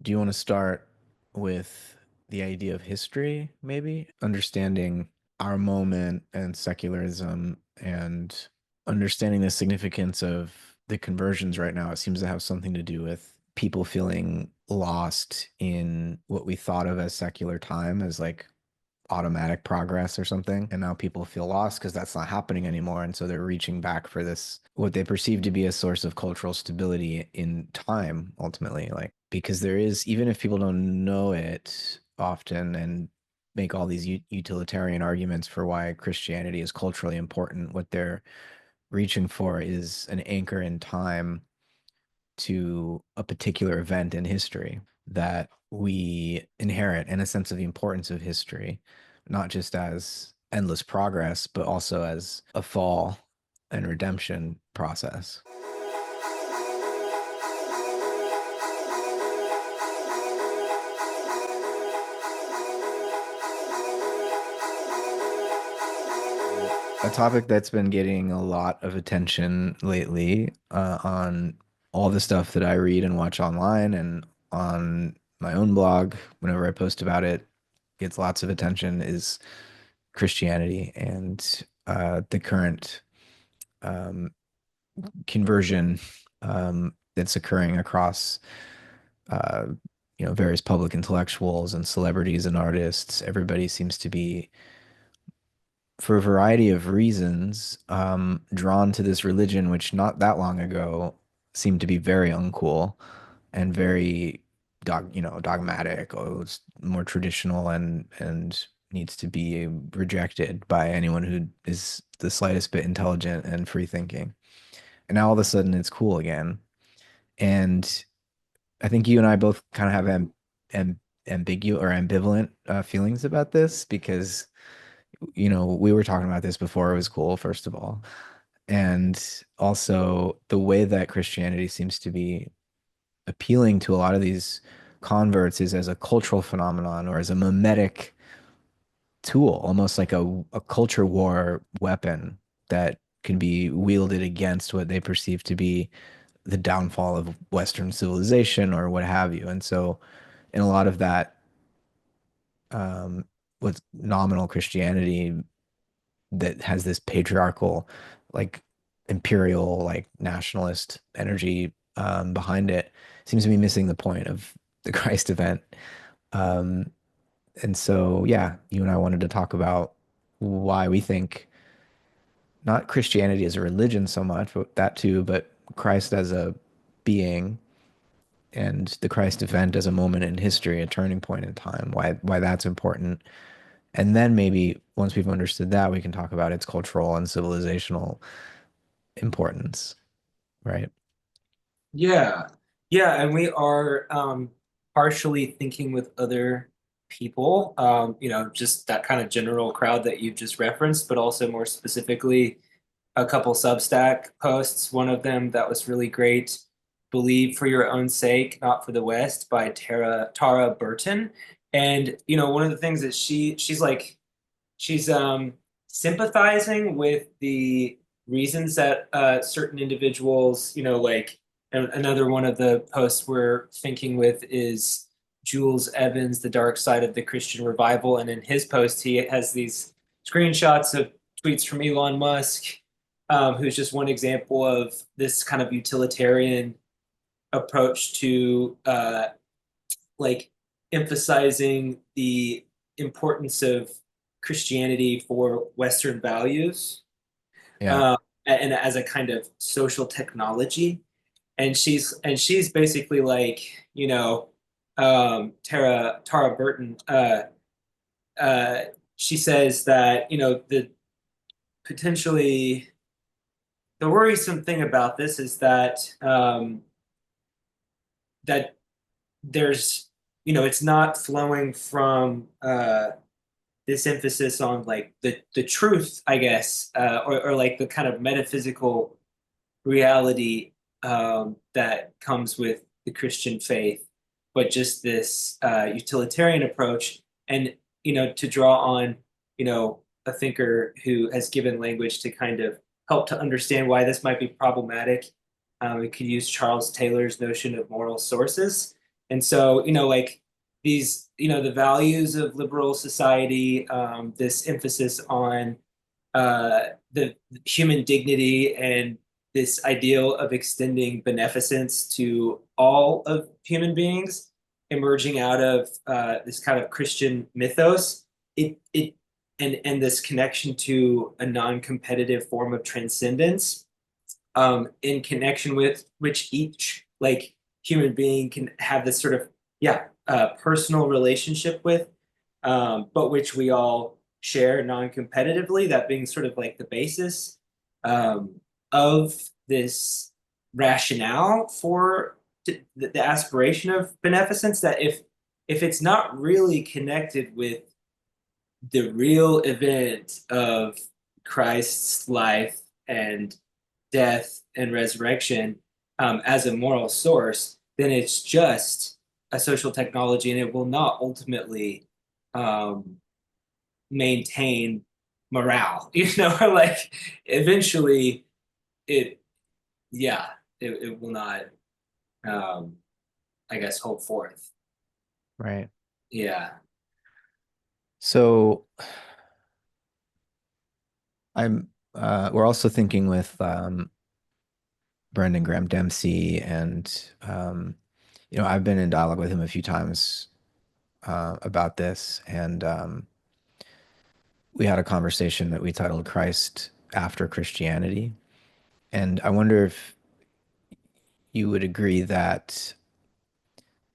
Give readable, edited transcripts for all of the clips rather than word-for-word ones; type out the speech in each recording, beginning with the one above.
Do you want to start with the idea of history, maybe? Understanding our moment and secularism and understanding the significance of the conversions right now. It seems to have something to do with people feeling lost in what we thought of as secular time as like automatic progress or something. And now people feel lost because that's not happening anymore. And so they're reaching back for this, what they perceive to be a source of cultural stability in time, ultimately. Like, because there is, even if people don't know it often and make all these utilitarian arguments for why Christianity is culturally important, what they're reaching for is an anchor in time to a particular event in history that we inherit in a sense of the importance of history, not just as endless progress, but also as a fall and redemption process. A topic that's been getting a lot of attention lately on all the stuff that I read and watch online and on my own blog, whenever I post about it, gets lots of attention is Christianity and the current um, conversion that's occurring across uh, various public intellectuals and celebrities and artists. Everybody seems to be, for a variety of reasons, drawn to this religion, which not that long ago seemed to be very uncool and very dogmatic. Oh, it's more traditional and needs to be rejected by anyone who is the slightest bit intelligent and free thinking. And now all of a sudden it's cool again. And I think you and I both kind of have ambiguous or ambivalent feelings about this because we were talking about this before it was cool, first of all. And also the way that Christianity seems to be appealing to a lot of these converts is as a cultural phenomenon or as a memetic tool, almost like a culture war weapon that can be wielded against what they perceive to be the downfall of Western civilization or what have you. And so in a lot of that, with nominal Christianity that has this patriarchal, like imperial, like nationalist energy behind it, seems to be missing the point of the Christ event. Um, and so, yeah, you and I wanted to talk about why we think not Christianity as a religion so much, but that too, but Christ as a being and the Christ event as a moment in history, a turning point in time, why that's important. And then maybe once we've understood that, we can talk about its cultural and civilizational importance, right? Yeah. Yeah, and we are partially thinking with other people, just that kind of general crowd that you've just referenced, but also more specifically a couple Substack posts. One of them that was really great, Believe for Your Own Sake, Not for the West by Tara Burton. And one of the things that she's sympathizing with the reasons that certain individuals, like another one of the posts we're thinking with is Jules Evans, The Dark Side of the Christian Revival. And in his post, he has these screenshots of tweets from Elon Musk, who's just one example of this kind of utilitarian approach to like emphasizing the importance of Christianity for Western values, Yeah. and as a kind of social technology. And she's basically like, Tara Burton. Uh, she says that the potentially the worrisome thing about this is that there's it's not flowing from this emphasis on like the truth, I guess, or like the kind of metaphysical reality that comes with the Christian faith, but just this utilitarian approach. And to draw on a thinker who has given language to kind of help to understand why this might be problematic. We could use Charles Taylor's notion of moral sources. And so, like these, the values of liberal society, this emphasis on the human dignity and this ideal of extending beneficence to all of human beings emerging out of this kind of Christian mythos, it and this connection to a non-competitive form of transcendence, in connection with which each like human being can have this sort of personal relationship with, but which we all share non-competitively, that being sort of like the basis um, of this rationale for the aspiration of beneficence, that if it's not really connected with the real event of Christ's life and death and resurrection, as a moral source, then it's just a social technology, and it will not ultimately um, maintain morale. Like eventually it, yeah, it will not, um, I guess, hold forth. Right. Yeah. So I'm we're also thinking with Brendan Graham Dempsey and I've been in dialogue with him a few times about this, and we had a conversation that we titled Christ After Christianity. And I wonder if you would agree that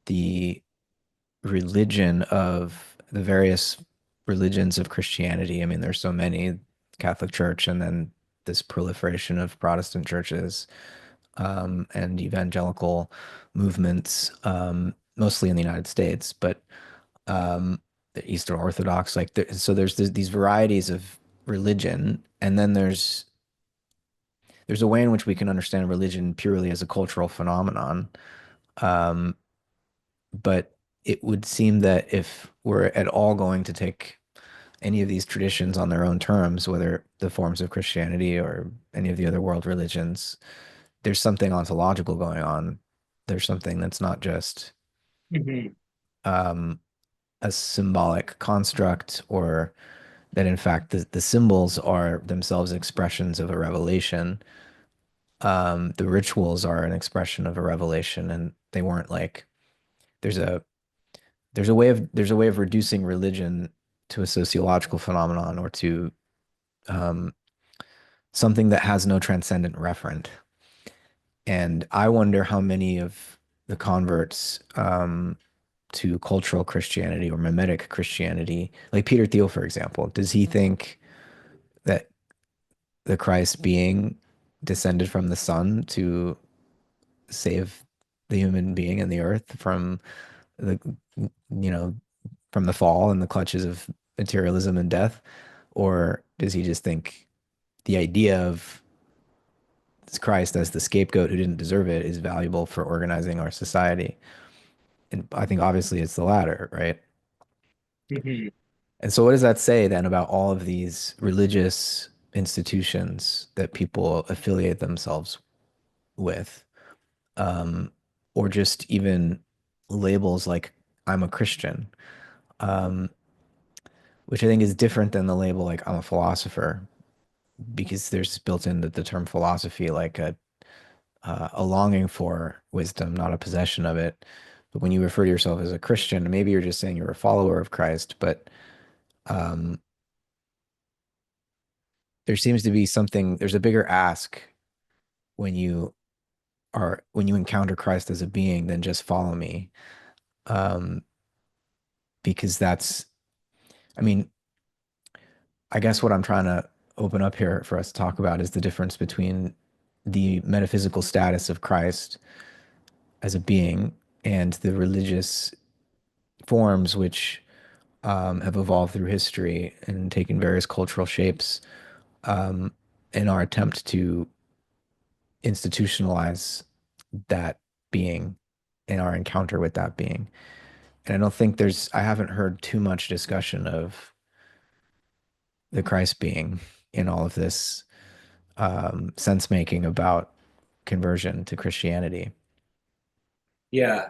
the religion of the various religions of Christianity, I mean, there's so many, Catholic Church, and then this proliferation of Protestant churches, and evangelical movements, mostly in the United States, but the Eastern Orthodox, like so there's these varieties of religion, and then there's a way in which we can understand religion purely as a cultural phenomenon. Um, but it would seem that if we're at all going to take any of these traditions on their own terms, whether the forms of Christianity or any of the other world religions, there's something ontological going on. There's something that's not just Mhm. um, a symbolic construct, or that in fact the symbols are themselves expressions of a revelation. The rituals are an expression of a revelation, and they weren't like there's a there's a way of reducing religion to a sociological phenomenon, or to um, something that has no transcendent referent. And I wonder how many of the converts to cultural Christianity or Memetic Christianity, like Peter Thiel, for example, does he think that the Christ being descended from the sun to save the human being and the earth from the, you know, from the fall and the clutches of materialism and death? Or does he just think the idea of Christ as the scapegoat who didn't deserve it is valuable for organizing our society? And I think obviously it's the latter, right? Mhm. And so what does that say then about all of these religious institutions that people affiliate themselves with? Um, or just even labels like I'm a Christian, um, which I think is different than the label like I'm a philosopher, because there's built into the term philosophy like a longing for wisdom, not a possession of it. But when you refer to yourself as a Christian, maybe you're just saying you're a follower of Christ, but um, there seems to be something, there's a bigger ask when when you encounter Christ as a being than just follow me. Um, because that's, I mean, I guess what I'm trying to open up here for us to talk about is the difference between the metaphysical status of Christ as a being and the religious forms which have evolved through history and taken various cultural shapes, um, in our attempt to institutionalize that being in our encounter with that being. And I don't think I haven't heard too much discussion of the Christ being in all of this sense making about conversion to Christianity. Yeah.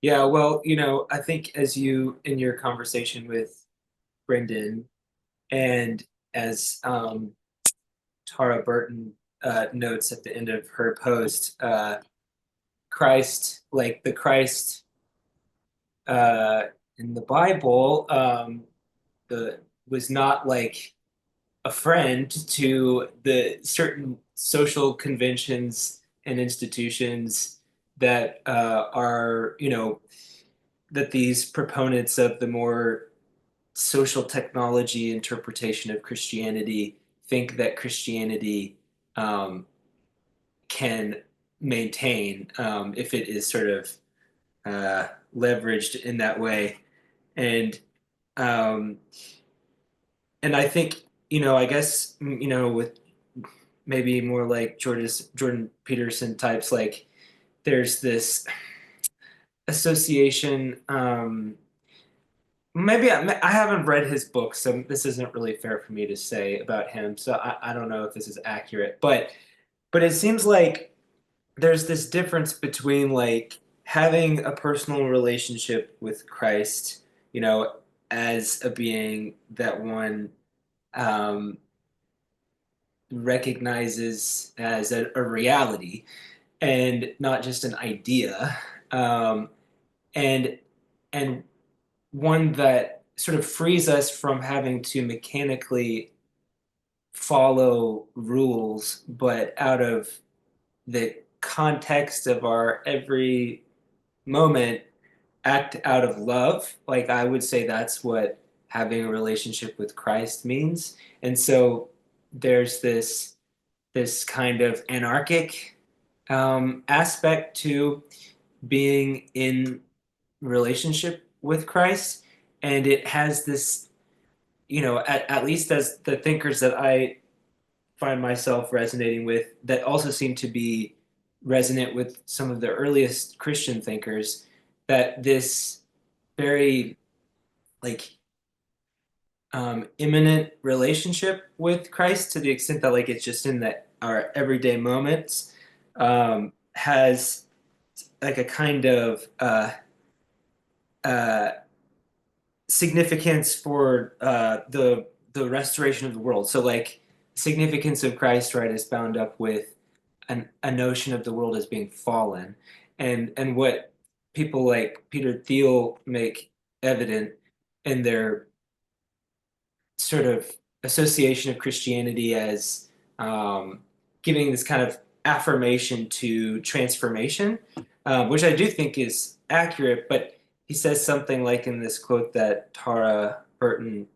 Yeah, well, I think as you in your conversation with Brendan and as Tara Burton notes at the end of her post, Christ, like the Christ uh, in the Bible, the was not like a friend to the certain social conventions and institutions that are, that these proponents of the more social technology interpretation of Christianity think that Christianity um, can maintain if it is sort of leveraged in that way. And um, and I think, I guess, with maybe more like Jordan Peterson types, like there's this association. Maybe I haven't read his book, so this isn't really fair for me to say about him. So I don't know if this is accurate, but it seems like there's this difference between like having a personal relationship with Christ, as a being that one um, recognizes as a reality and not just an idea, um, and and one that sort of frees us from having to mechanically follow rules, but out of the context of our every moment, act out of love. Like I would say that's what having a relationship with Christ means. And so there's this kind of anarchic aspect to being in relationship with Christ, and it has this, at least as the thinkers that I find myself resonating with, that also seem to be resonant with some of the earliest Christian thinkers, that this very like imminent relationship with Christ, to the extent that like it's just in our everyday moments, has like a kind of uh, significance for the restoration of the world. So like significance of Christ, right, is bound up with a notion of the world as being fallen, and what people like Peter Thiel make evident in their sort of association of Christianity as um, giving this kind of affirmation to transformation, which I do think is accurate. But he says something like in this quote that Tara Burton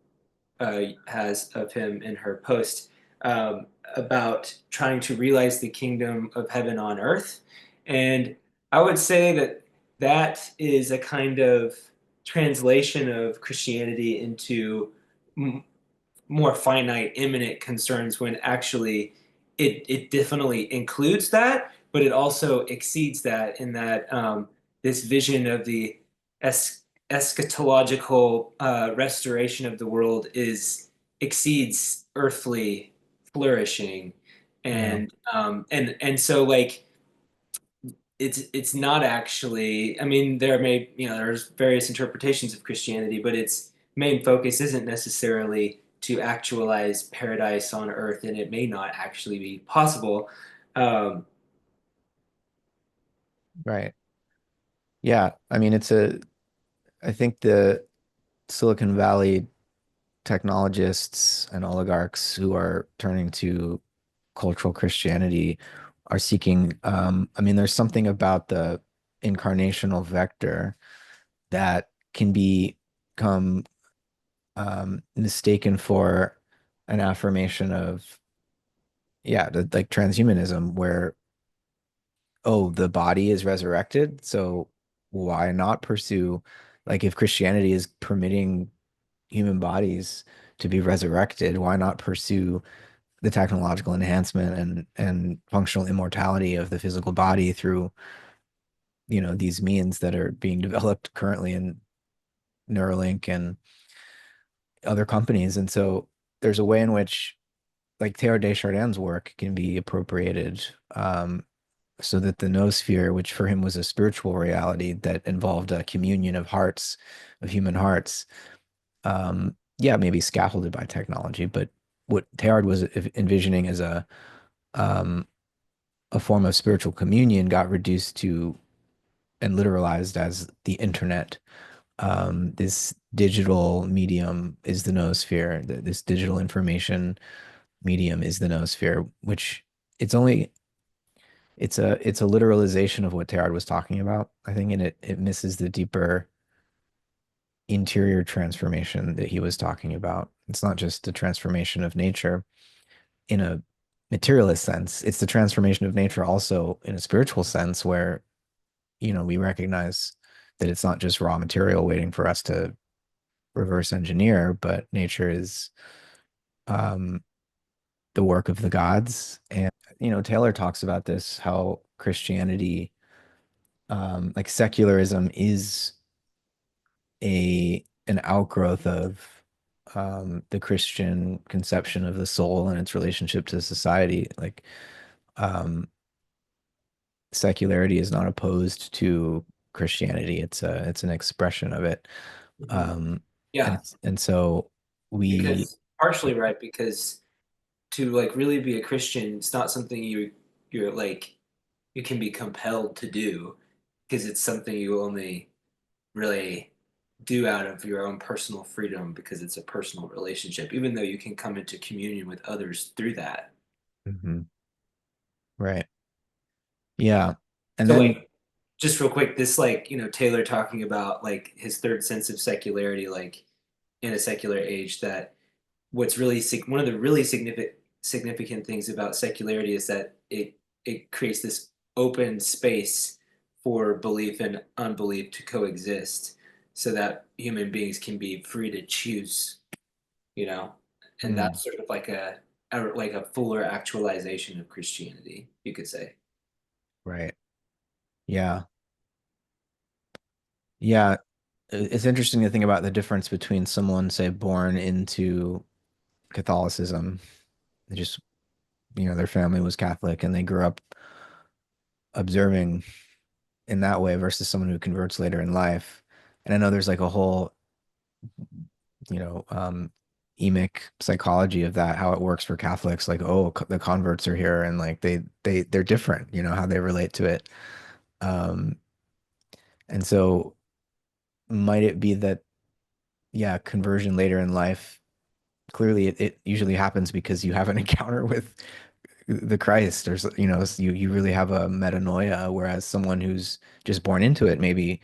has of him in her post um, about trying to realize the kingdom of heaven on earth. And I would say that that is a kind of translation of Christianity into more finite, imminent concerns when actually it definitely includes that, but it also exceeds that in that this vision of the es eschatological restoration of the world is exceeds earthly flourishing, Yeah. and so like it's not actually. I mean, there's various interpretations of Christianity, but its main focus isn't necessarily to actualize paradise on earth, and it may not actually be possible. Um, Right. Yeah. I mean, I think the Silicon Valley technologists and oligarchs who are turning to cultural Christianity are seeking, I mean, there's something about the incarnational vector that can become mistaken for an affirmation of, yeah, like transhumanism, where, oh, the body is resurrected, so why not pursue, like, if Christianity is permitting human bodies to be resurrected, why not pursue the technological enhancement and functional immortality of the physical body through, these means that are being developed currently in Neuralink and other companies. And so there's a way in which like Teilhard de Chardin's work can be appropriated. so that the noosphere, which for him was a spiritual reality that involved a communion of hearts, of human hearts, yeah, maybe scaffolded by technology, but what Teilhard was envisioning as um, a form of spiritual communion got reduced to and literalized as the internet. This digital medium is the noosphere. This digital information medium is the noosphere, which it's only it's a literalization of what Teilhard was talking about, I think, and it misses the deeper interior transformation that he was talking about. It's not just the transformation of nature in a materialist sense. It's the transformation of nature also in a spiritual sense where, we recognize that it's not just raw material waiting for us to reverse engineer, but nature is um, the work of the gods. And, Taylor talks about this, how Christianity, like secularism is an outgrowth of the Christian conception of the soul and its relationship to society. Like um, secularity is not opposed to Christianity. It's an expression of it. Mhm. Um, Yeah, and so we because partially right, because to like really be a Christian, it's not something you're like you can be compelled to do because it's something you only really do out of your own personal freedom because it's a personal relationship, even though you can come into communion with others through that. Mhm. Right. Yeah. And So then like just real quick, this like, Taylor talking about like his third sense of secularity, like in a secular age, that what's really one of the really significant things about secularity is that it creates this open space for belief and unbelief to coexist so that human beings can be free to choose, you know and mm, that's sort of like a fuller actualization of Christianity, you could say. right. Yeah. Yeah. It's interesting to think about the difference between someone, say, born into Catholicism. They just, their family was Catholic and they grew up observing in that way versus someone who converts later in life. And I know there's like a whole, you know, um, emic psychology of that, how it works for Catholics. Like, oh, the converts are here, and like they're different, how they relate to it. Um, and so might it be that, yeah, conversion later in life, clearly it usually happens because you have an encounter with the Christ, or you really have a metanoia, whereas someone who's just born into it, maybe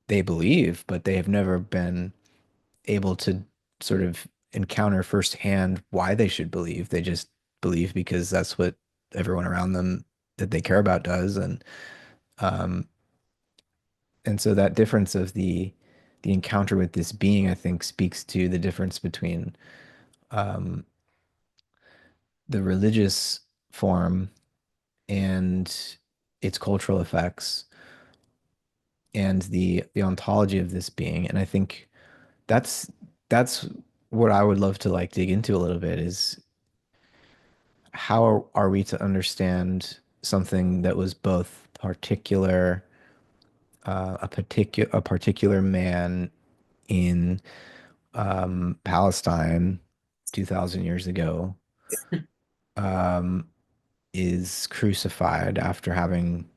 they believe, but they have never been able to sort of encounter firsthand why they should believe. They just believe because that's what everyone around them that they care about does. Um, and so that difference of the encounter with this being, I think, speaks to the difference between um, the religious form and its cultural effects and the ontology of this being. And I think that's that's what I would love to like dig into a little bit is how are we to understand something that was both particular, a particular man in Palestine 2,000 years ago, um, is crucified after having,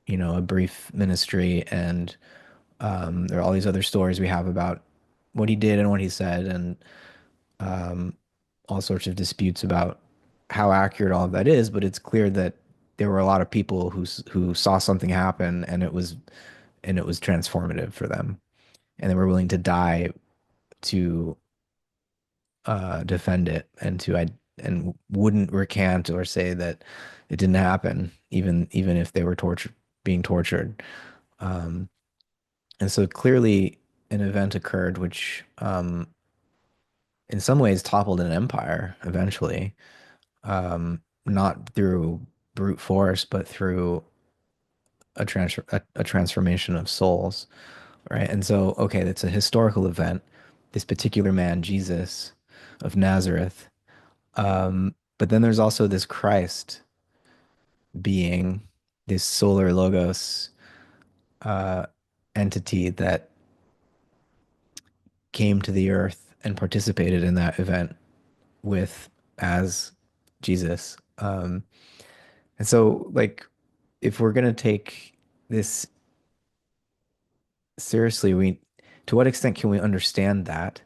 a brief ministry, and there are all these other stories we have about what he did and what he said, and um, all sorts of disputes about how accurate all of that is. But it's clear that there were a lot of people who saw something happen, and it was transformative for them, and they were willing to die to defend it, and wouldn't recant or say that it didn't happen, even if they were being tortured. Um, and so clearly, an event occurred which, in some ways, toppled an empire eventually, not through brute force, but through a transformation of souls, right? And so, okay, that's a historical event. This particular man, Jesus of Nazareth, but then there's also this Christ being. this solar logos uh, entity that came to the earth and participated in that event with as Jesus. And so, like, if we're gonna take this seriously, we to what extent can we understand that,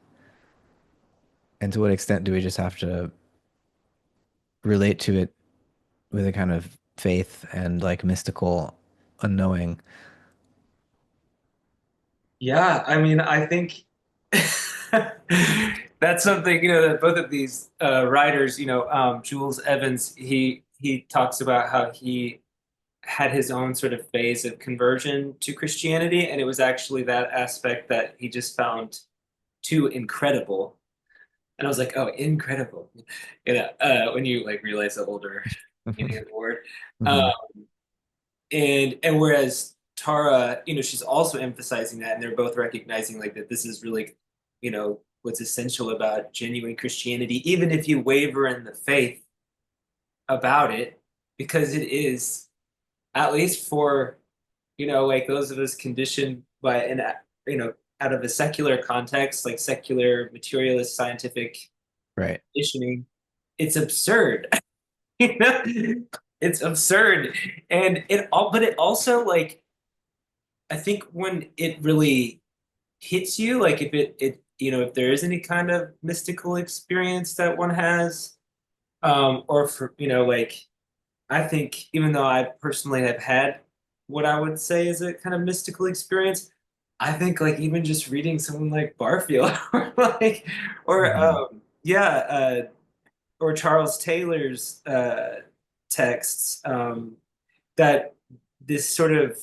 and to what extent do we just have to relate to it with a kind of faith and like mystical unknowing? Yeah, I mean, I think that's something, that both of these writers, Jules Evans, he talks about how he had his own sort of phase of conversion to Christianity, and it was actually that aspect that he just found too incredible. And I was like, oh, incredible. When you like realize the older meaning of the word. Um, Hmm. and whereas Tara, she's also emphasizing that, and they're both recognizing like that this is really, what's essential about genuine Christianity, even if you waver in the faith about it, because it is, at least for, like those of us conditioned by an, out of a secular context, like secular materialist scientific Right. conditioning, it's absurd. You know, it's absurd, and but it also like I think when it really hits you, like if if there is any kind of mystical experience that one has, or for like I think even though I personally have had what I would say is a kind of mystical experience, I think like even just reading someone like Barfield or like or Hmm. or Charles Taylor's texts, that this sort of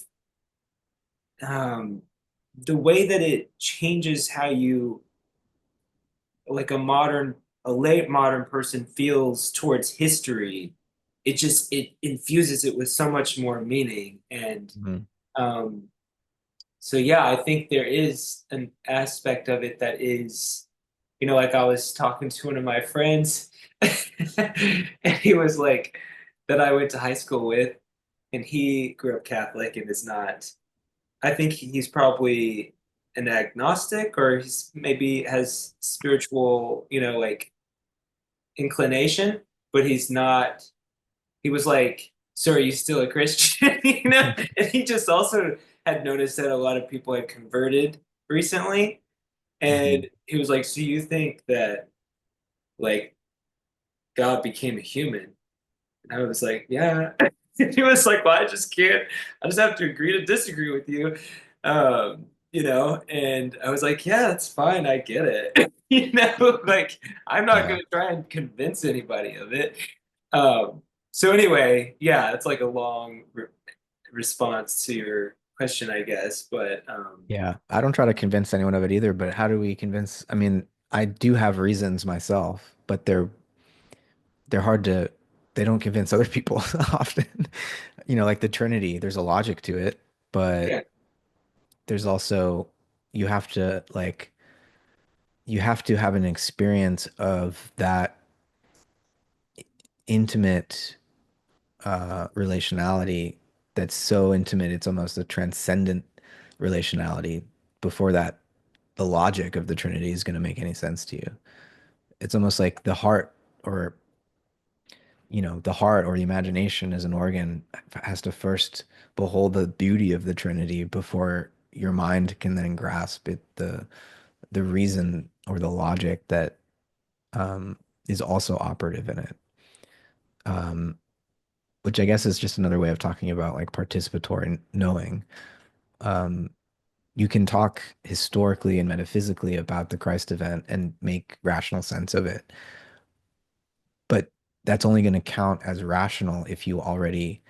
um, the way that it changes how you like a late modern person feels towards history. It infuses it with so much more meaning. And Hmm. um, so yeah, I think there is an aspect of it that is, like I was talking to one of my friends and he was like that I went to high school with, and he grew up Catholic and is not. I think he's probably an agnostic, or he's maybe has spiritual, like inclination, but he's not. He was like, "So are you still a Christian?" And he just also had noticed that a lot of people had converted recently, Hmm. and he was like, "So you think that like God became a human?" And I was like, "Yeah." He was like, "Well, I just can't. I just have to agree to disagree with you." And I was like, "Yeah, that's fine. I get it." Like I'm not Yeah. going to try and convince anybody of it. So anyway, yeah, it's like a long response to your question, I guess. But Yeah. I don't try to convince anyone of it either, but how do we convince? I mean, I do have reasons myself, but they're hard to they don't convince other people often. Like the Trinity, there's a logic to it, but yeah, there's also you have to like you have to have an experience of that intimate relationality that's so intimate it's almost a transcendent relationality before that the logic of the Trinity is going to make any sense to you. It's almost like or the heart or the imagination as an organ has to first behold the beauty of the Trinity before your mind can then grasp it, the reason or the logic that um, is also operative in it. Um, which I guess is just another way of talking about like participatory knowing. Um, you can talk historically and metaphysically about the Christ event and make rational sense of it, but that's only going to count as rational if you already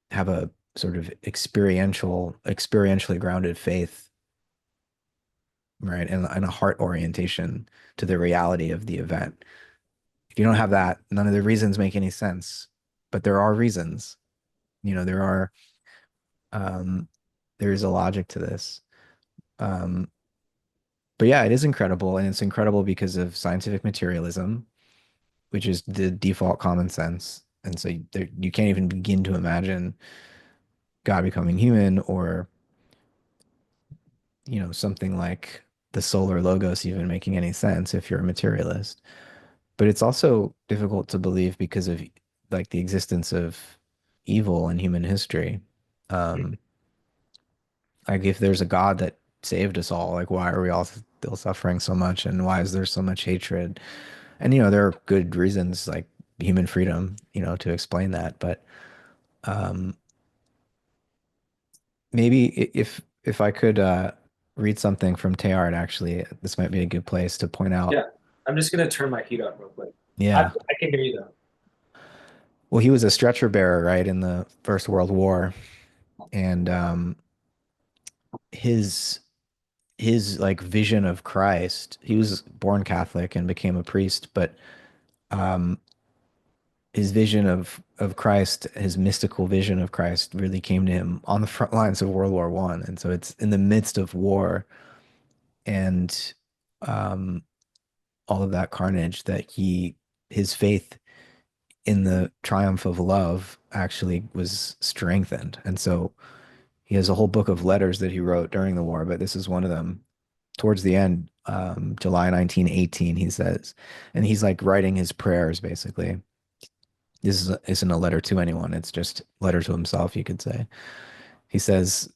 have a sort of experientially grounded faith, right? And a heart orientation to the reality of the event. If you don't have that, none of the reasons make any sense. But there are reasons. There are um there is a logic to this. Um, but yeah, it is incredible, and it's incredible because of scientific materialism, which is the default common sense. And so you can't even begin to imagine God becoming human or, something like the solar logos even making any sense if you're a materialist. But it's also difficult to believe because of like the existence of evil in human history. Um, like if there's a God that saved us all, like why are we all still suffering so much and why is there so much hatred? And there are good reasons like human freedom, to explain that. But um, maybe if I could read something from Teilhard, actually, this might be a good place to point out. Yeah. I'm just gonna turn my heat up real quick. Yeah. I can hear you though. Well, he was a stretcher bearer, right, in the First World War, and his his like vision of Christ. He was born Catholic and became a priest, but um, his vision of Christ, his mystical vision of Christ, really came to him on the front lines of World War One, and so it's in the midst of war and um, all of that carnage that his faith in the triumph of love actually was strengthened. And so he has a whole book of letters that he wrote during the war, but this is one of them. Towards the end, July 1918, he says, and he's like writing his prayers basically. Isn't a letter to anyone, it's just letter to himself, you could say. He says,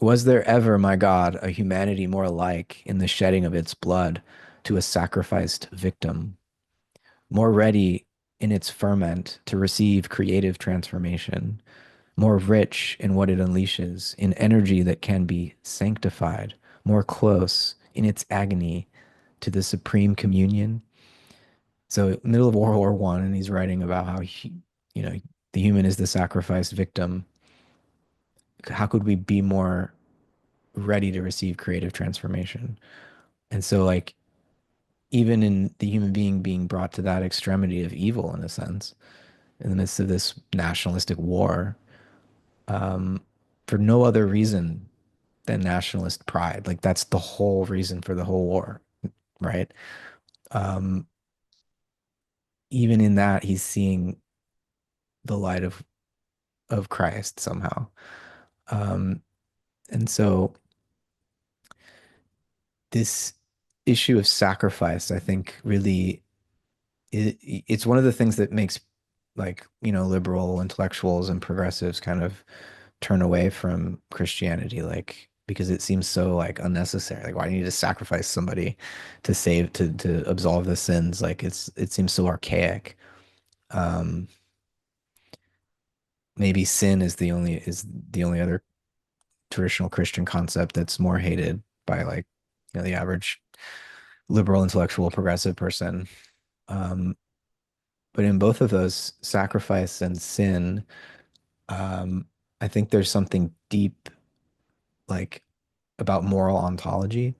was there ever, my God, a humanity more like in the shedding of its blood to a sacrificed victim, more ready in its ferment to receive creative transformation, more rich in what it unleashes, in energy that can be sanctified, more close in its agony to the supreme communion? So, middle of World War I, and he's writing about how you know, the human is the sacrificed victim. How could we be more ready to receive creative transformation? And so, like, even in the human being brought to that extremity of evil, in a sense, in the midst of this nationalistic war, um, for no other reason than nationalist pride. Like that's the whole reason for the whole war, right? Um, Even in that, he's seeing the light of Christ somehow. Um, and so this issue of sacrifice, I think, really it's one of the things that makes like, liberal intellectuals and progressives kind of turn away from Christianity, like because it seems so like unnecessary. Like, why do you need to sacrifice somebody to save to absolve the sins? Like it seems so archaic. Um, Maybe sin is the only other traditional Christian concept that's more hated by like, the average liberal intellectual progressive person. Um, but in both of those, sacrifice and sin, um, I think there's something deep like about moral ontology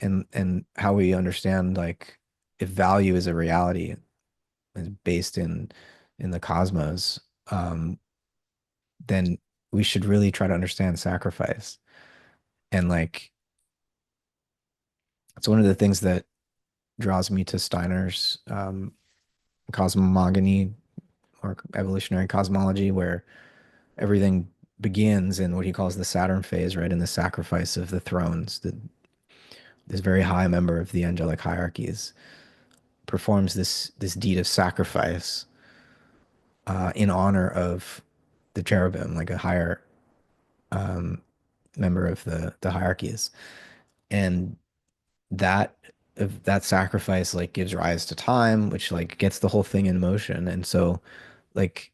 and how we understand like if value is a reality is based in the cosmos, then we should really try to understand sacrifice. And like it's one of the things that draws me to Steiner's cosmogony or evolutionary cosmology, where everything begins in what he calls the Saturn phase, right? In the sacrifice of the thrones. This very high member of the angelic hierarchies performs this deed of sacrifice in honor of the cherubim, like a higher member of the hierarchies, and that that sacrifice like gives rise to time, which like gets the whole thing in motion, and so like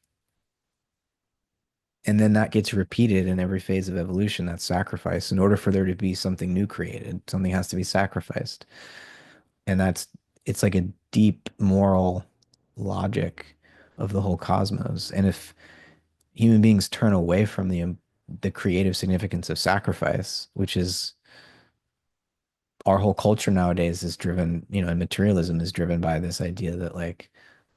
and then that gets repeated in every phase of evolution. That sacrifice, in order for there to be something new created, something has to be sacrificed, and it's like a deep moral logic of the whole cosmos. And if human beings turn away from the creative significance of sacrifice, which is our whole culture nowadays is driven, and materialism is driven by this idea that like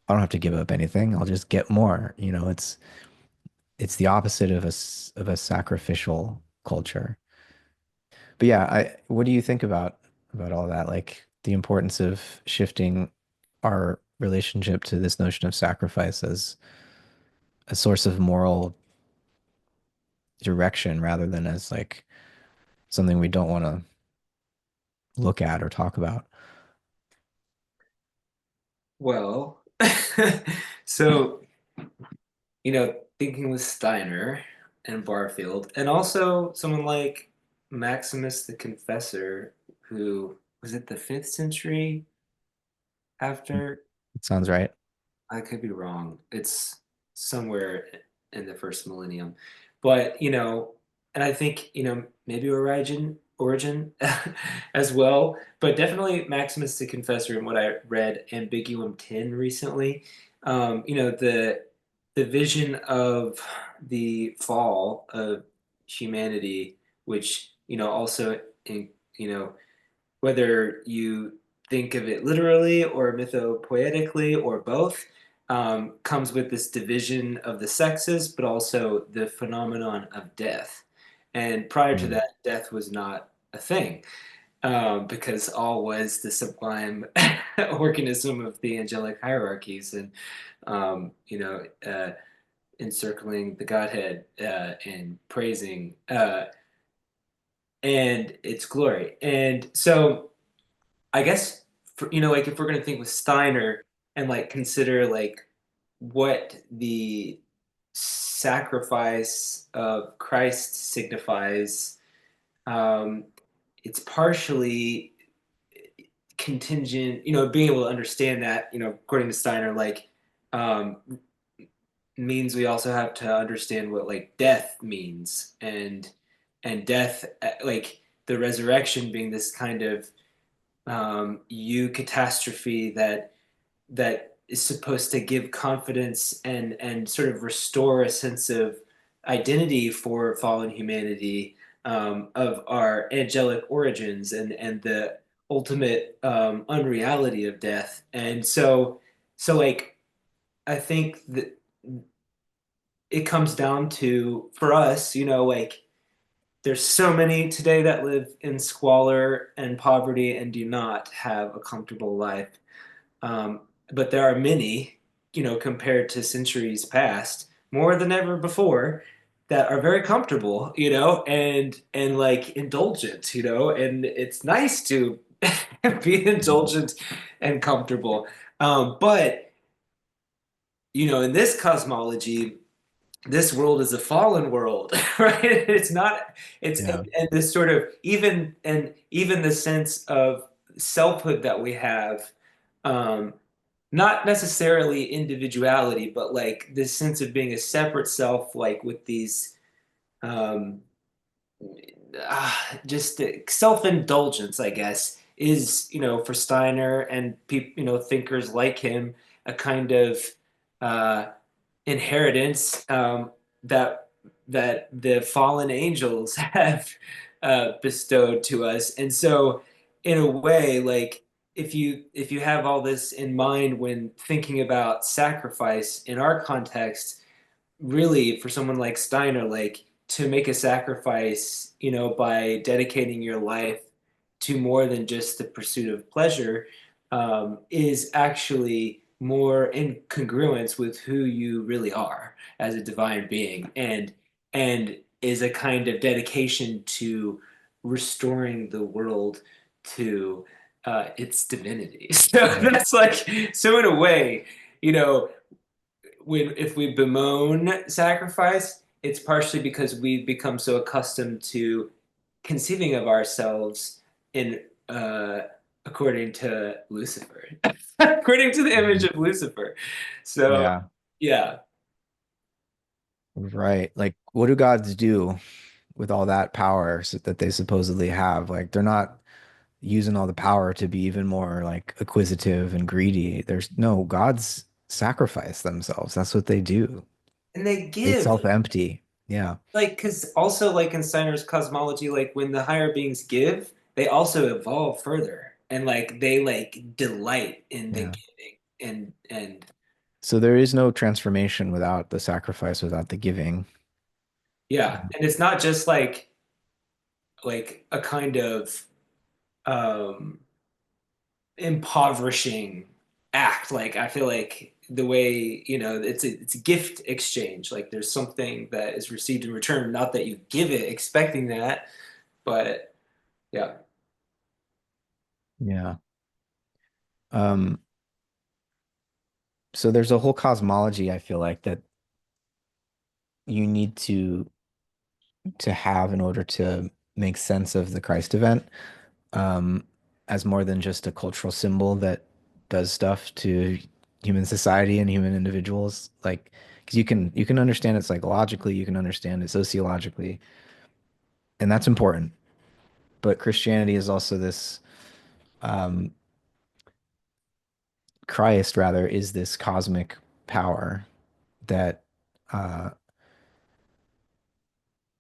I don't have to give up anything, I'll just get more. It's the opposite of a sacrificial culture. But yeah, what do you think about all that? Like the importance of shifting our relationship to this notion of sacrifice as a source of moral direction rather than as like something we don't want to look at or talk about. Well, so, thinking with Steiner and Barfield, and also someone like Maximus the Confessor, who was it the 5th century after? It sounds right. I could be wrong. It's somewhere in the first millennium. But, and I think, maybe origin as well, but definitely Maximus the Confessor and what I read Ambiguum 10 recently. The vision of the fall of humanity, which, also in, you know, whether you think of it literally or mythopoetically or both, comes with this division of the sexes, but also the phenomenon of death. And prior to Mm. that, death was not a thing, because all was the sublime organism of the angelic hierarchies and, encircling the Godhead and praising and its glory. And so, I guess like if we're gonna think with Steiner and like consider like what the sacrifice of Christ signifies, um, it's partially contingent, being able to understand that, according to Steiner, like um, means we also have to understand what like death means and death like the resurrection being this kind of eucatastrophe that is supposed to give confidence and sort of restore a sense of identity for fallen humanity, of our angelic origins and the ultimate unreality of death. And so like I think that it comes down to for us, like there's so many today that live in squalor and poverty and do not have a comfortable life. Um, but there are many, compared to centuries past, more than ever before, that are very comfortable, and like indulgent, and it's nice to be indulgent and comfortable. But in this cosmology, this world is a fallen world, right? It's not, it's Yeah. and this sort of even the sense of selfhood that we have, um, not necessarily individuality, but like this sense of being a separate self, like with these um, just self-indulgence, I guess, is for Steiner and people, thinkers like him, a kind of uh, inheritance, that the fallen angels have bestowed to us. And so, in a way, like if you have all this in mind when thinking about sacrifice in our context, really for someone like Steiner, like to make a sacrifice, by dedicating your life to more than just the pursuit of pleasure, is actually more in congruence with who you really are as a divine being, and is a kind of dedication to restoring the world to its divinity. So Right. that's like so in a way, you know, when if we bemoan sacrifice, it's partially because we've become so accustomed to conceiving of ourselves in according to Lucifer, according to the image Mhm. of Lucifer. So Yeah. yeah, Right. Like, what do gods do with all that power that they supposedly have? Like, they're not using all the power to be even more like acquisitive and greedy. There's no gods sacrifice themselves. That's what they do. and they They give self-empty. Yeah. like because also like in Steiner's cosmology, like when the higher beings give, they also evolve further and like they like delight in the Yeah. giving and So there is no transformation without the sacrifice, without the giving. yeah, and it's not just like a kind of um impoverishing. act. Like I feel like the way, it's a gift exchange. Like there's something that is received in return, not that you give it expecting that, but yeah. Yeah. Um, so there's a whole cosmology, I feel like, that you need to have in order to make sense of the Christ event, um, as more than just a cultural symbol that does stuff to human society and human individuals. Like, because you can understand it psychologically, you can understand it sociologically, and that's important. But Christianity is also this, um, Christ rather is this cosmic power that uh,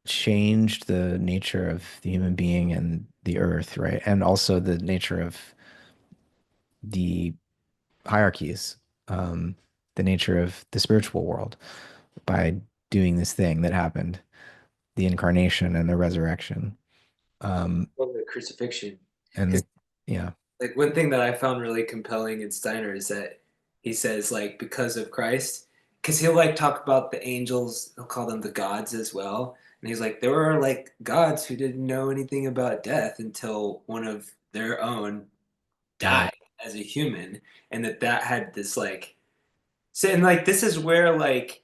changed the nature of the human being and the earth, right? And also the nature of the hierarchies, um, the nature of the spiritual world by doing this thing that happened, the incarnation and the resurrection. Um, Well, the crucifixion. and Because the, yeah, like one thing that I found really compelling in Steiner is that he says like because of Christ, because he'll like talk about the angels, he'll call them the gods as well. And he's like, there were like gods who didn't know anything about death until one of their own right. died as a human, and that had this like, so and like this is where like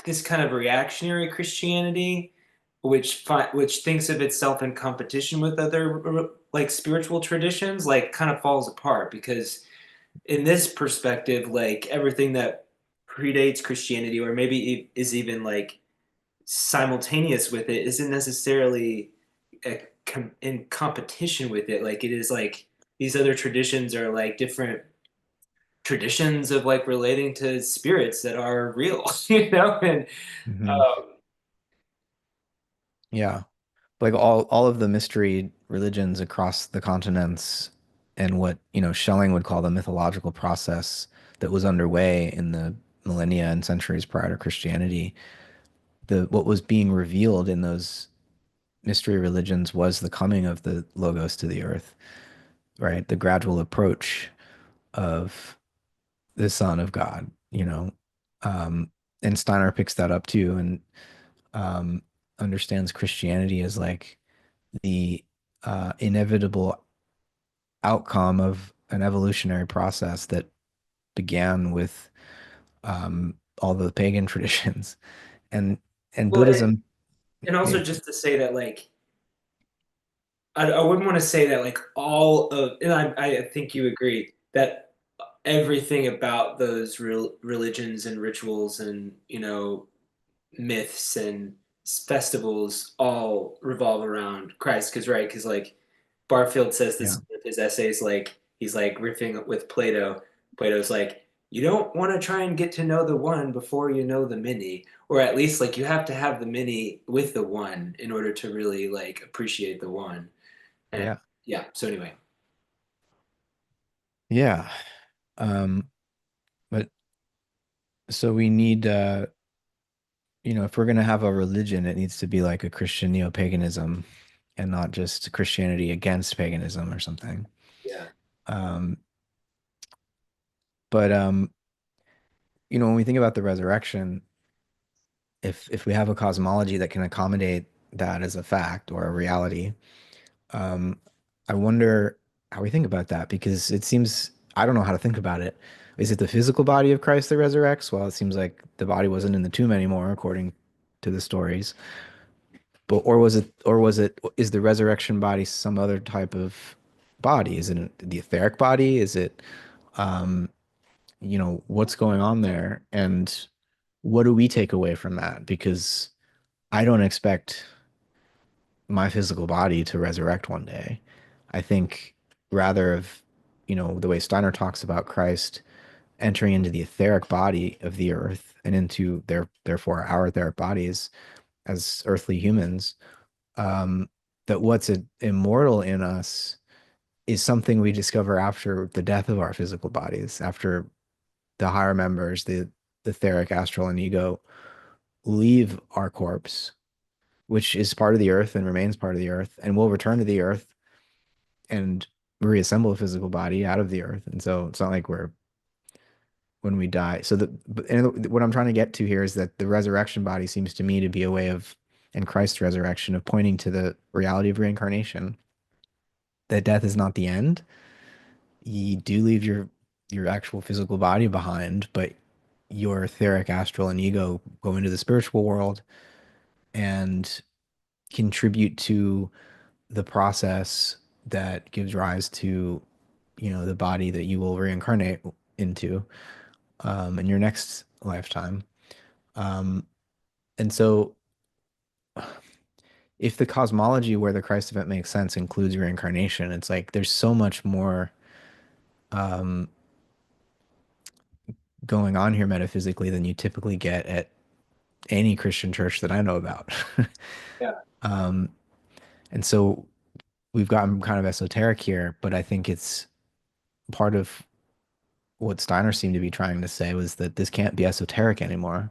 this kind of reactionary Christianity, which thinks of itself in competition with other like spiritual traditions, like kind of falls apart because in this perspective, like everything that predates Christianity or maybe is even like simultaneous with it isn't necessarily in competition with it. Like it is like these other traditions are like different traditions of like relating to spirits that are real, and Hmm. um, Yeah. Like all of the mystery religions across the continents and what, Schelling would call the mythological process that was underway in the millennia and centuries prior to Christianity, the what was being revealed in those mystery religions was the coming of the logos to the earth, right? The gradual approach of the Son of God, Um, and Steiner picks that up too and um, understands Christianity as like the inevitable outcome of an evolutionary process that began with all the pagan traditions and well, Buddhism. and Yeah, also just to say that like I wouldn't want to say that like all of, and I think you agree that everything about those religions and rituals and myths and festivals all revolve around Christ. Because right, because like Barfield says this yeah, in his essays, like he's like riffing with Plato. Plato's like, you don't want to try and get to know the one before you know the many, or at least like you have to have the many with the one in order to really like appreciate the one. And yeah, yeah, so anyway, yeah. But so we need, if we're gonna have a religion, it needs to be like a Christian neo-paganism and not just Christianity against paganism or something. yeah. Um, but when we think about the resurrection, if we have a cosmology that can accommodate that as a fact or a reality, um, I wonder how we think about that because it seems I don't know how to think about it. Is it the physical body of Christ that resurrects? Well, it seems like the body wasn't in the tomb anymore, according to the stories. But is the resurrection body some other type of body? Is it the etheric body? Is it um, what's going on there? And what do we take away from that? Because I don't expect my physical body to resurrect one day. I think rather of, the way Steiner talks about Christ entering into the etheric body of the earth and into therefore our etheric bodies as earthly humans, um, that what's immortal in us is something we discover after the death of our physical bodies, after the higher members, the etheric, astral, and ego leave our corpse, which is part of the earth and remains part of the earth, and will return to the earth. And reassemble a physical body out of the earth. And so it's not like we're when we die. So and what I'm trying to get to here is that the resurrection body seems to me to be a way of, and Christ's resurrection, of pointing to the reality of reincarnation, that death is not the end. You do leave your actual physical body behind, but your etheric, astral, and ego go into the spiritual world and contribute to the process that gives rise to, the body that you will reincarnate into in your next lifetime. Um, and so, if the cosmology where the Christ event makes sense includes reincarnation, it's like there's so much more um, going on here metaphysically than you typically get at any Christian church that I know about. Yeah. um, and so we've gotten kind of esoteric here, but I think it's part of what Steiner seemed to be trying to say was that this can't be esoteric anymore.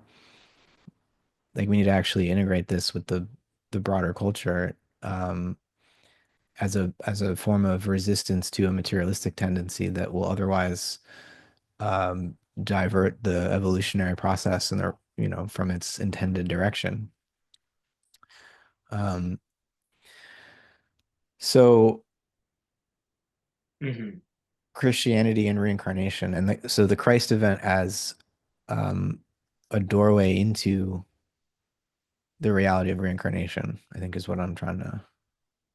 Like we need to actually integrate this with the broader culture as a form of resistance to a materialistic tendency that will otherwise um, divert the evolutionary process and from its intended direction. Um, so Hmm. Christianity and reincarnation, and so the Christ event as um, a doorway into the reality of reincarnation, I think is what I'm trying to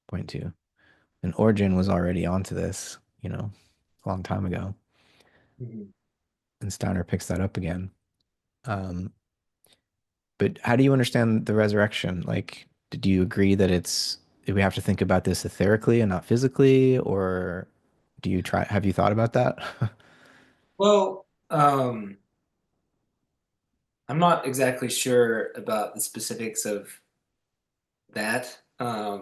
point to. And Origin was already onto this, a long time ago, Hmm. and Steiner picks that up again. Um, but how do you understand the resurrection? Like, did you agree that do we have to think about this etherically and not physically, or have you thought about that? Well, I'm not exactly sure about the specifics of that. Yeah.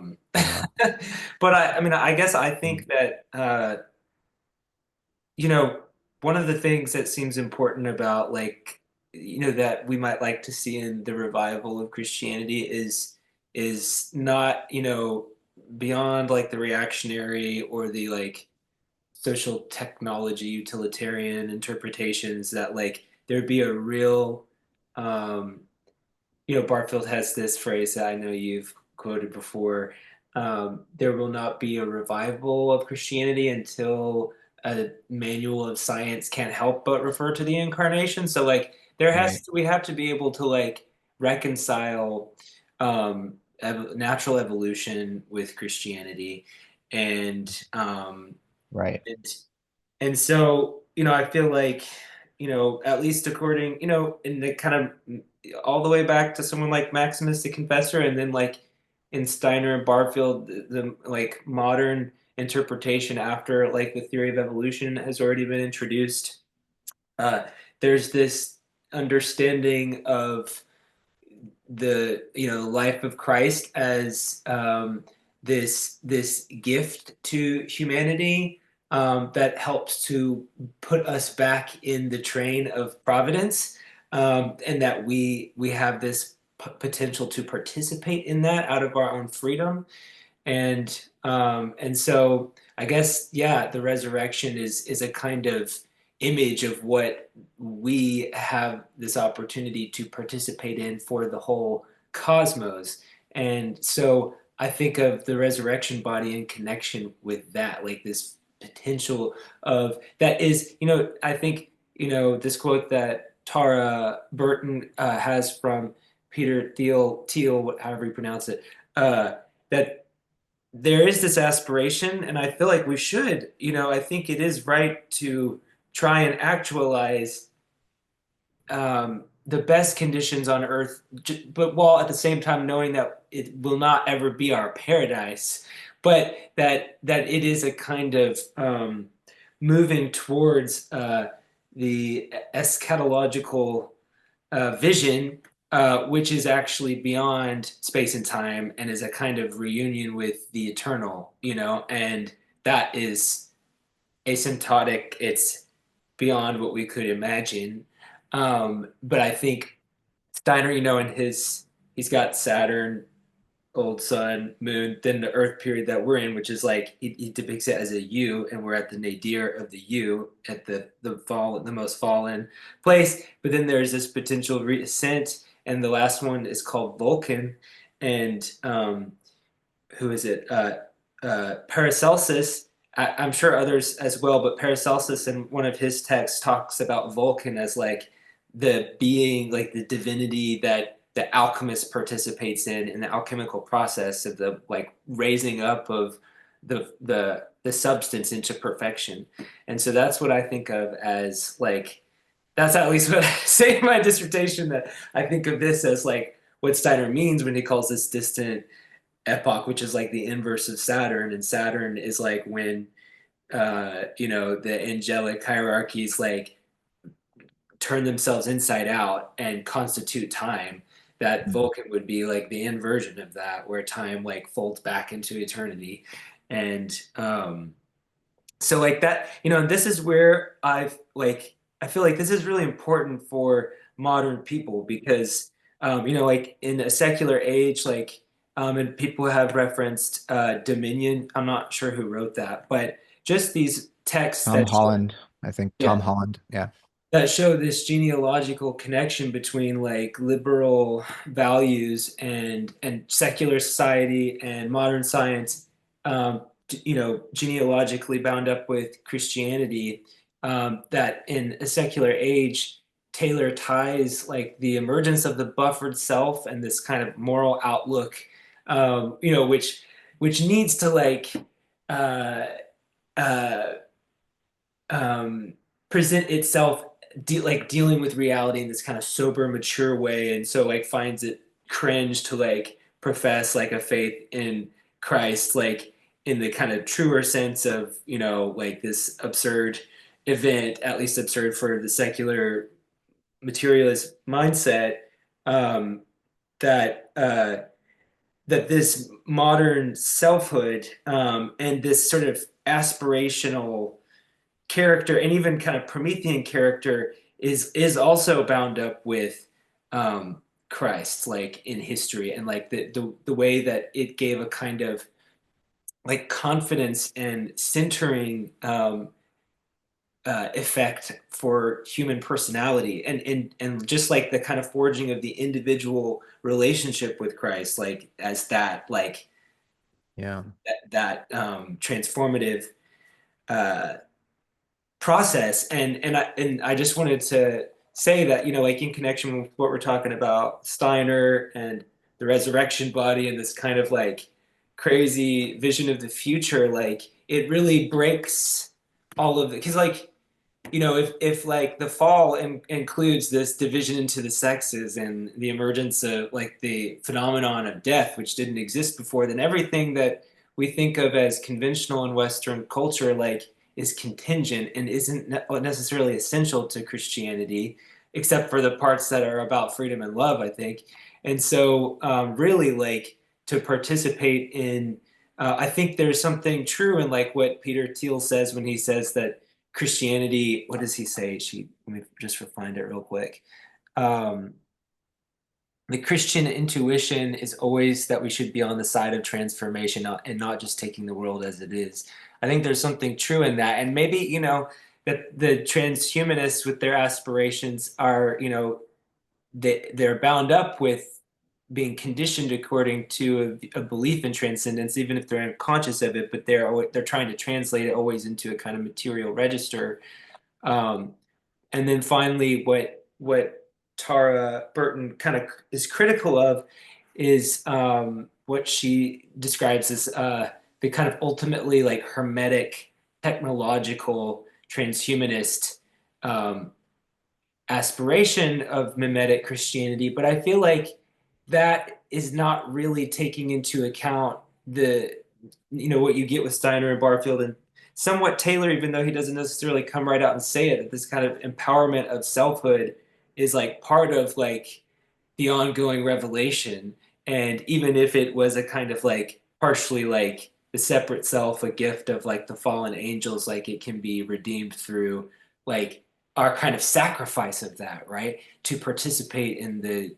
But I mean, I guess I Mm. think that you know, one of the things that seems important about like, that we might like to see in the revival of Christianity is not, beyond like the reactionary or the like social technology utilitarian interpretations that like there'd be a real um Barfield has this phrase that I know you've quoted before. There will not be a revival of Christianity until a manual of science can't help but refer to the incarnation. So, like, Right. we have to be able to like reconcile natural evolution with Christianity, and Right. and and so, I feel like, at least according, in the kind of all the way back to someone like Maximus the Confessor, and then like in Steiner and Barfield, like modern interpretation after like the theory of evolution has already been introduced. Uh, there's this understanding of the life of Christ as this gift to humanity that helps to put us back in the train of providence, and that we have this potential to participate in that out of our own freedom. And so I guess, yeah, the resurrection is a kind of image of what we have this opportunity to participate in for the whole cosmos. And so I think of the resurrection body in connection with that, like this potential of that is, I think, this quote that Tara Burton has from Peter Thiel, however you pronounce it, that there is this aspiration, and I feel like we should, I think it is right to try and actualize the best conditions on earth, but while at the same time knowing that it will not ever be our paradise, but that it is a kind of moving towards the eschatological vision, which is actually beyond space and time and is a kind of reunion with the eternal, and that is asymptotic. It's beyond what we could imagine. But I think Steiner, in he's got Saturn, old sun, moon, then the Earth period that we're in, which is like he depicts it as a U, and we're at the nadir of the U, at the most fallen place. But then there's this potential ascent, and the last one is called Vulcan, and who is it? Paracelsus. I'm sure others as well, but Paracelsus in one of his texts talks about Vulcan as like the being, like the divinity that the alchemist participates in the alchemical process of the like raising up of the substance into perfection. And so that's what I think of as like that's at least what I say in my dissertation, that I think of this as like what Steiner means when he calls this distant epoch, which is like the inverse of Saturn, and Saturn is like when the angelic hierarchies like turn themselves inside out and constitute time. That Vulcan would be like the inversion of that, where time like folds back into eternity. And so like that, this is where I feel like this is really important for modern people because like in a secular age, like and people have referenced Dominion. I'm not sure who wrote that, but just these texts Tom that show, Holland, I think yeah, Tom Holland. Yeah. that show this genealogical connection between like liberal values and secular society and modern science, genealogically bound up with Christianity, that in a secular age, Taylor ties like the emergence of the buffered self and this kind of moral outlook, which needs to like uh, uh, um, present itself like dealing with reality in this kind of sober, mature way, and so like finds it cringe to like profess like a faith in Christ, like in the kind of truer sense of like this absurd event, at least absurd for the secular materialist mindset, um, that that this modern selfhood, and this sort of aspirational character and even kind of Promethean character is also bound up with Christ, like in history, and like the way that it gave a kind of like confidence and centering effect for human personality, and just like the kind of forging of the individual relationship with Christ, like as that like Yeah. that transformative uh, process. And I just wanted to say that like in connection with what we're talking about Steiner and the resurrection body and this kind of like crazy vision of the future, like it really breaks all of it, because like if like the fall includes this division into the sexes and the emergence of like the phenomenon of death, which didn't exist before, then everything that we think of as conventional in Western culture like is contingent and isn't necessarily essential to Christianity, except for the parts that are about freedom and love, I think. And so really like to participate in I think there's something true in like what Peter Thiel says when he says that Christianity, what does he say? Let me just find it real quick. Um, the Christian intuition is always that we should be on the side of transformation, and not just taking the world as it is. I think there's something true in that. And maybe, that the transhumanists with their aspirations are, they're bound up with being conditioned according to a belief in transcendence, even if they're unconscious of it, but they're trying to translate it always into a kind of material register. Um, and then finally, what Tara Burton kind of is critical of is what she describes as the kind of ultimately like hermetic, technological, transhumanist um, aspiration of Memetic Christianity. But I feel like that is not really taking into account the what you get with Steiner and Barfield and somewhat Taylor, even though he doesn't necessarily come right out and say it, that this kind of empowerment of selfhood is like part of like the ongoing revelation. And even if it was a kind of like partially like the separate self, a gift of like the fallen angels, like it can be redeemed through like our kind of sacrifice of that, right? To participate in the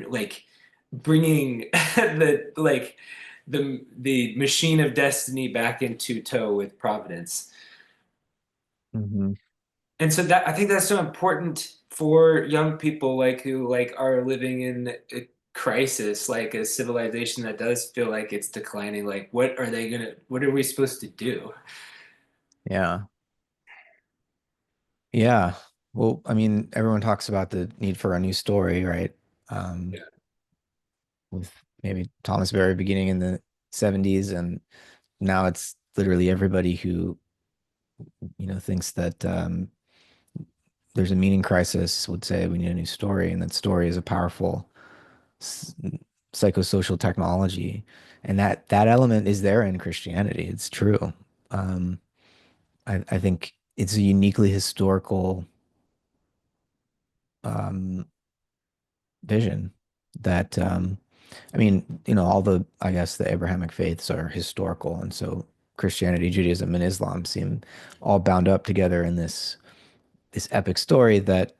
like bringing the machine of destiny back into tow with providence. Hmm. And so that I think that's so important for young people like who like are living in a crisis, like a civilization that does feel like it's declining. Like what are we supposed to do? Yeah. Yeah. Well, I mean, everyone talks about the need for a new story, right? Um, Yeah. with maybe Thomas Berry beginning in the 70s, and now it's literally everybody who, thinks that there's a meaning crisis would say we need a new story, and that story is a powerful s- psychosocial technology, and that element is there in Christianity. It's true. Um, I think it's a uniquely historical um, vision that I mean, all the I guess the Abrahamic faiths are historical, and so Christianity, Judaism, and Islam seem all bound up together in this epic story that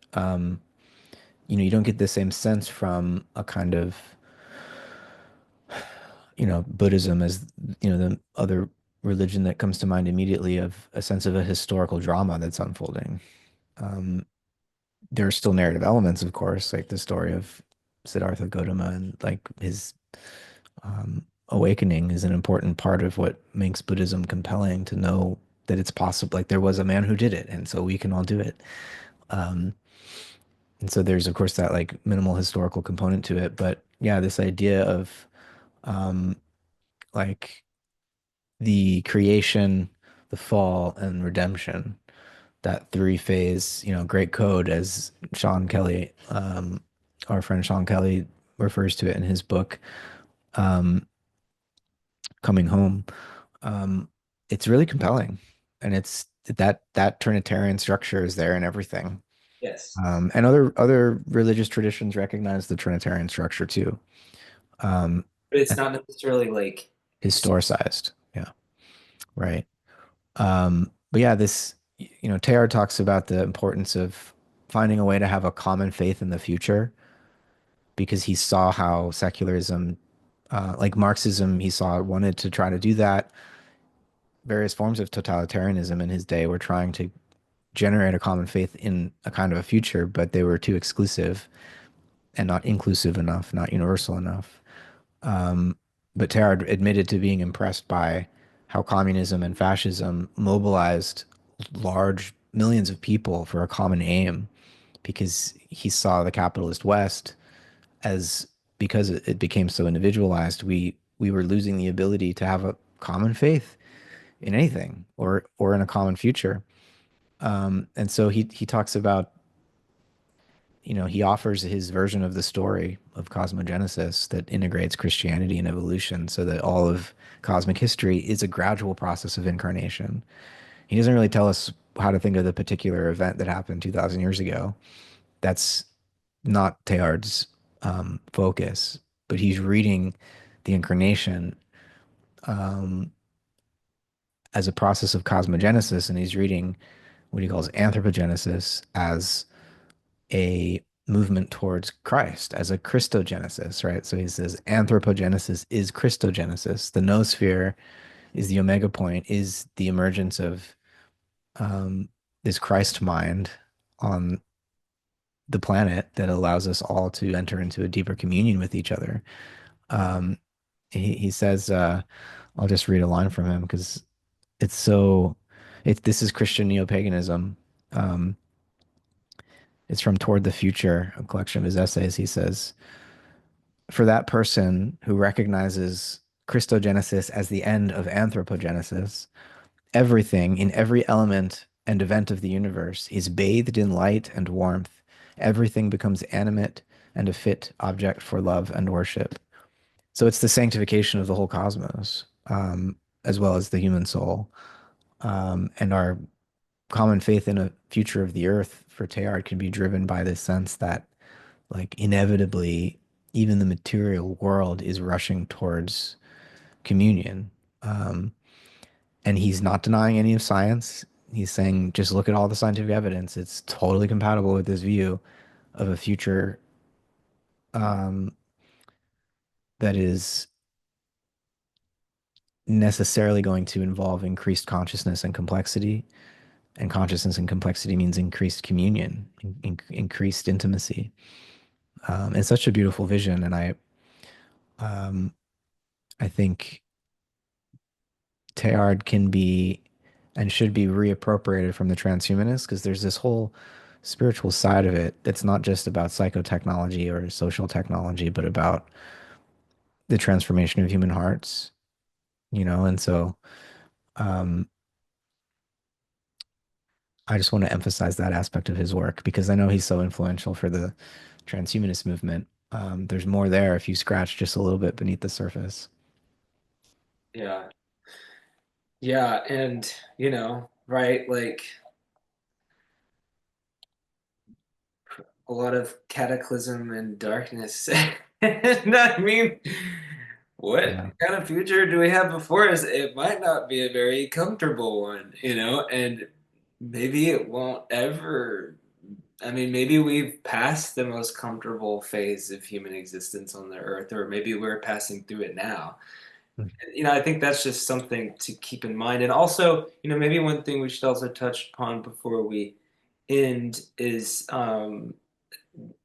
you don't get the same sense from a kind of Buddhism as the other religion that comes to mind immediately of a sense of a historical drama that's unfolding. Um, there are still narrative elements, of course, like the story of Siddhartha Gautama and like his awakening is an important part of what makes Buddhism compelling to know that it's possible. Like there was a man who did it, and so we can all do it. Um, and so there's, of course, that like minimal historical component to it. But yeah, this idea of um, like the creation, the fall, and redemption, that three phase, great code, as Sean Kelly, our friend Sean Kelly, refers to it in his book, um, Coming Home. Um, it's really compelling, and it's that Trinitarian structure is there in everything. Yes. And other religious traditions recognize the Trinitarian structure too, But it's and not necessarily like historicized. Yeah, right. But yeah, Teilhard talks about the importance of finding a way to have a common faith in the future because he saw how secularism, like Marxism, he saw wanted to try to do that. Various forms of totalitarianism in his day were trying to generate a common faith in a kind of a future, but they were too exclusive and not inclusive enough, not universal enough. But Teilhard admitted to being impressed by how communism and fascism mobilized large millions of people for a common aim because he saw the capitalist West as because it became so individualized, we were losing the ability to have a common faith in anything or in a common future. And so he talks about, he offers his version of the story of cosmogenesis that integrates Christianity and evolution so that all of cosmic history is a gradual process of incarnation. He doesn't really tell us how to think of the particular event that happened 2,000 years ago. That's not Teilhard's focus, but he's reading the incarnation as a process of cosmogenesis, and he's reading what he calls anthropogenesis as a movement towards Christ, as a Christogenesis, right? So he says anthropogenesis is Christogenesis. The noosphere is the omega point, is the emergence of um, this Christ mind on the planet that allows us all to enter into a deeper communion with each other. Um, he says, I'll just read a line from him because it's so, this is Christian neo-paganism. Um, it's from Toward the Future, a collection of his essays. He says, for that person who recognizes Christogenesis as the end of anthropogenesis, everything in every element and event of the universe is bathed in light and warmth. Everything becomes animate and a fit object for love and worship. So it's the sanctification of the whole cosmos, as well as the human soul. And our common faith in a future of the earth for Teilhard can be driven by this sense that, like, inevitably, even the material world is rushing towards communion. Um, and he's not denying any of science. He's saying, just look at all the scientific evidence. It's totally compatible with this view of a future that is necessarily going to involve increased consciousness and complexity. And consciousness and complexity means increased communion, increased intimacy. It's such a beautiful vision, and um, I think Teilhard can be and should be reappropriated from the transhumanists because there's this whole spiritual side of it that's not just about psychotechnology or social technology, but about the transformation of human hearts, and so um, I just want to emphasize that aspect of his work because I know he's so influential for the transhumanist movement. There's more there if you scratch just a little bit beneath the surface. Yeah. Yeah, and right, like a lot of cataclysm and darkness. And I mean, what Yeah. kind of future do we have before us? It might not be a very comfortable one, and maybe it won't ever. I mean, maybe we've passed the most comfortable phase of human existence on the earth, or maybe we're passing through it now. I think that's just something to keep in mind. And also, maybe one thing we should also touch upon before we end is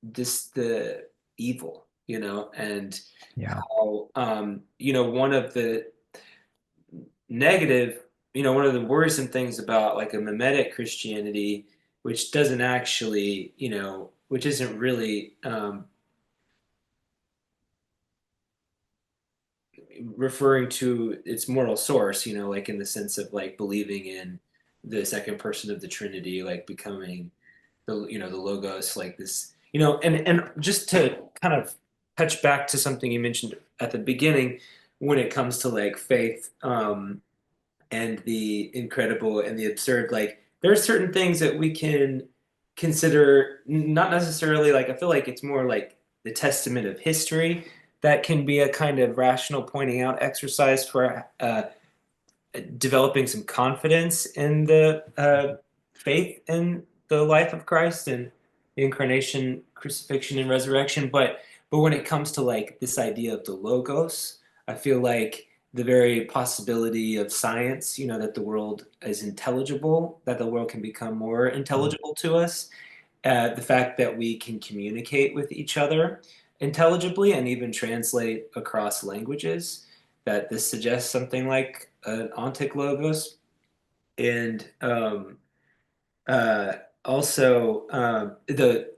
this the evil, and Yeah. how one of the negative, one of the worrisome things about like a Memetic Christianity, which doesn't actually, which isn't really referring to its moral source, like in the sense of like believing in the second person of the Trinity, like becoming the logos, like this, and just to kind of touch back to something you mentioned at the beginning when it comes to like faith, and the incredible and the absurd, like there are certain things that we can consider not necessarily, like I feel like it's more like the testament of history that can be a kind of rational pointing out exercise for developing some confidence in the faith in the life of Christ and the incarnation, crucifixion, and resurrection. But when it comes to like this idea of the logos, I feel like the very possibility of science, that the world is intelligible, that the world can become more Mm. intelligible to us, the fact that we can communicate with each other intelligibly and even translate across languages, that this suggests something like an ontic logos. And uh, also the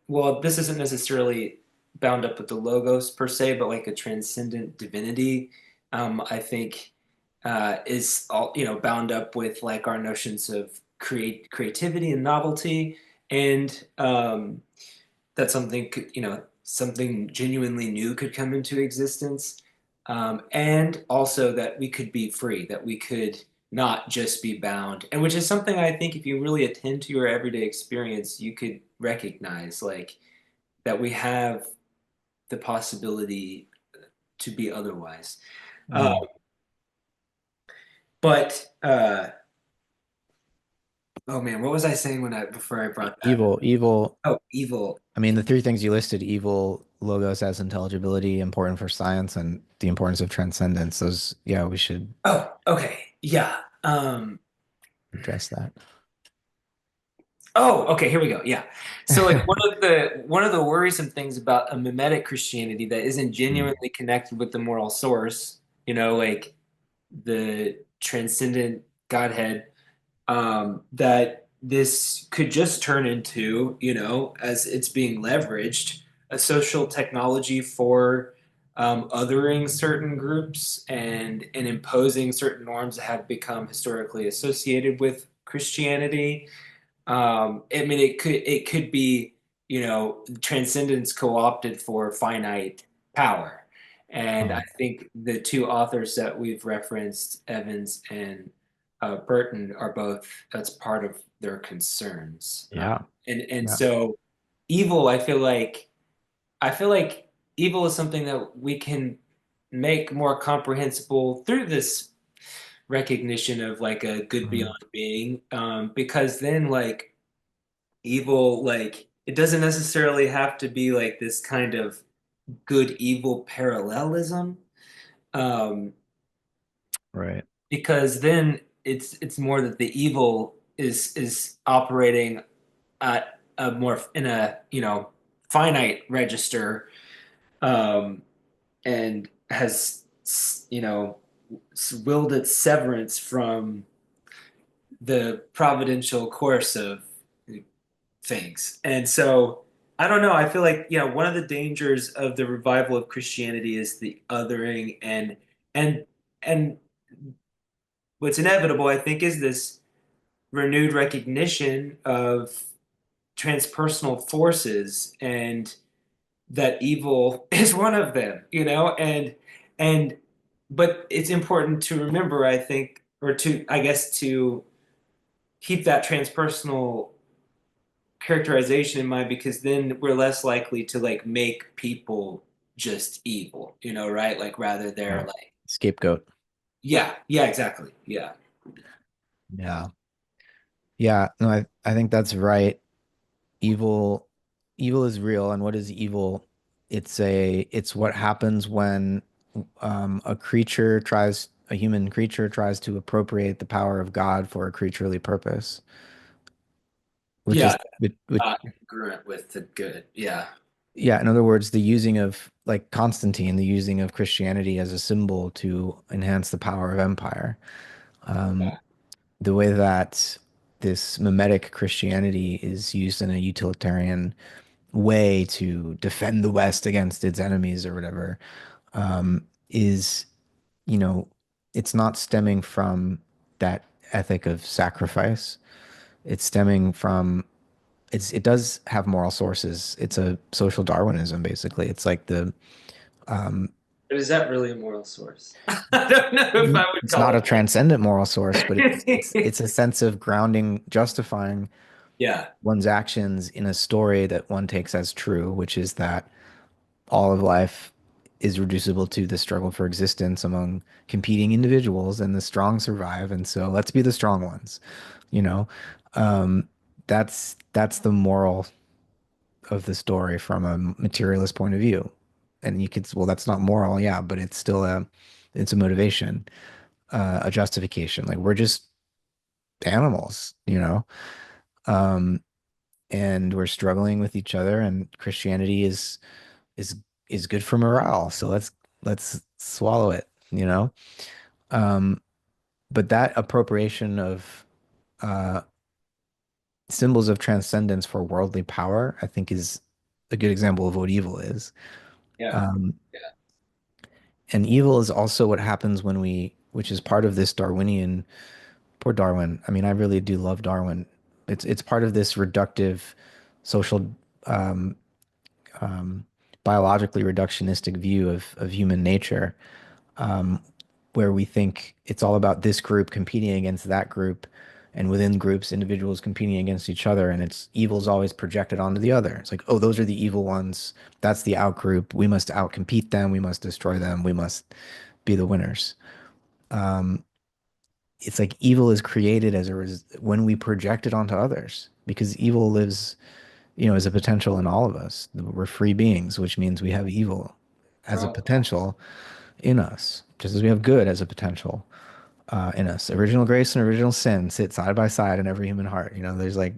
well, this isn't necessarily bound up with the logos per se, but like a transcendent divinity, I think is all bound up with like our notions of creativity and novelty, and that something could, something genuinely new could come into existence, and also that we could be free, that we could not just be bound, and which is something I think if you really attend to your everyday experience, you could recognize like that we have the possibility to be otherwise. Uh, Mm. but oh man, what was I saying when I before I brought that up? Evil. Oh, evil. I mean, the three things you listed, evil, logos as intelligibility, important for science, and the importance of transcendence. Those, yeah, we should Oh, okay. Yeah. address that. Oh, okay, here we go. Yeah. So like one of the worrisome things about a mimetic Christianity that isn't Mm. genuinely connected with the moral source, like the transcendent Godhead, that this could just turn into, as it's being leveraged, a social technology for othering certain groups and imposing certain norms that have become historically associated with Christianity. I mean, it could be, transcendence co-opted for finite power. And I Oh, think the two authors that we've referenced, Evans and Burton, are both, that's part of their concerns. yeah, And yeah. so evil, I feel like evil is something that we can make more comprehensible through this recognition of like a good Mm. beyond being, because then like evil, like it doesn't necessarily have to be like this kind of good evil parallelism, um, Right. because then it's more that the evil is operating at a more in a finite register, um, and has willed its severance from the providential course of things. And so I don't know. I feel like, one of the dangers of the revival of Christianity is the othering, and and what's inevitable, I think, is this renewed recognition of transpersonal forces, and that evil is one of them, and but it's important to remember, I think, or to, I guess, to keep that transpersonal characterization in mind, because then we're less likely to like make people just evil, right? Like rather they're Right. like, Scapegoat. yeah, yeah, exactly. Yeah. Yeah. Yeah. No, I think that's right. Evil evil is real, and what is evil? It's what happens when a human creature tries to appropriate the power of God for a creaturely purpose, which Yeah. is which, Not congruent with the good. Yeah. yeah, in other words, the using of like Constantine, the using of Christianity as a symbol to enhance the power of empire. Um, Yeah. the way that this mimetic Christianity is used in a utilitarian way to defend the West against its enemies or whatever, is, you know, it's not stemming from that ethic of sacrifice. It's stemming from it does have moral sources. It's a social Darwinism, basically. It's like the But is that really a moral source? I don't know if I would it's call not it a transcendent moral source, but that. it's a sense of grounding, justifying Yeah. one's actions in a story that one takes as true, which is that all of life is reducible to the struggle for existence among competing individuals, and the strong survive. And so let's be the strong ones, you know? Um, that's the moral of the story from a materialist point of view. And you could, well, that's not moral, yeah, but it's still it's a motivation, a justification. Like we're just animals, you know? Um, and we're struggling with each other, and Christianity is is good for morale. So let's swallow it, you know? Um, but that appropriation of uh, symbols of transcendence for worldly power, I think, is a good example of what evil is. Yeah. Um, and evil is also what happens when which is part of this Darwinian, poor Darwin. I mean, I really do love Darwin. It's part of this reductive social um, um, biologically reductionistic view of human nature, where we think it's all about this group competing against that group, and within groups, individuals competing against each other, and it's evil's always projected onto the other. It's like, oh, those are the evil ones. That's the out group. We must outcompete them. We must destroy them. We must be the winners. It's like evil is created when we project it onto others, because evil lives, as a potential in all of us. We're free beings, which means we have evil as a Bro. potential in us, just as we have good as a potential in us. Original grace and original sin sit side by side in every human heart. There's like,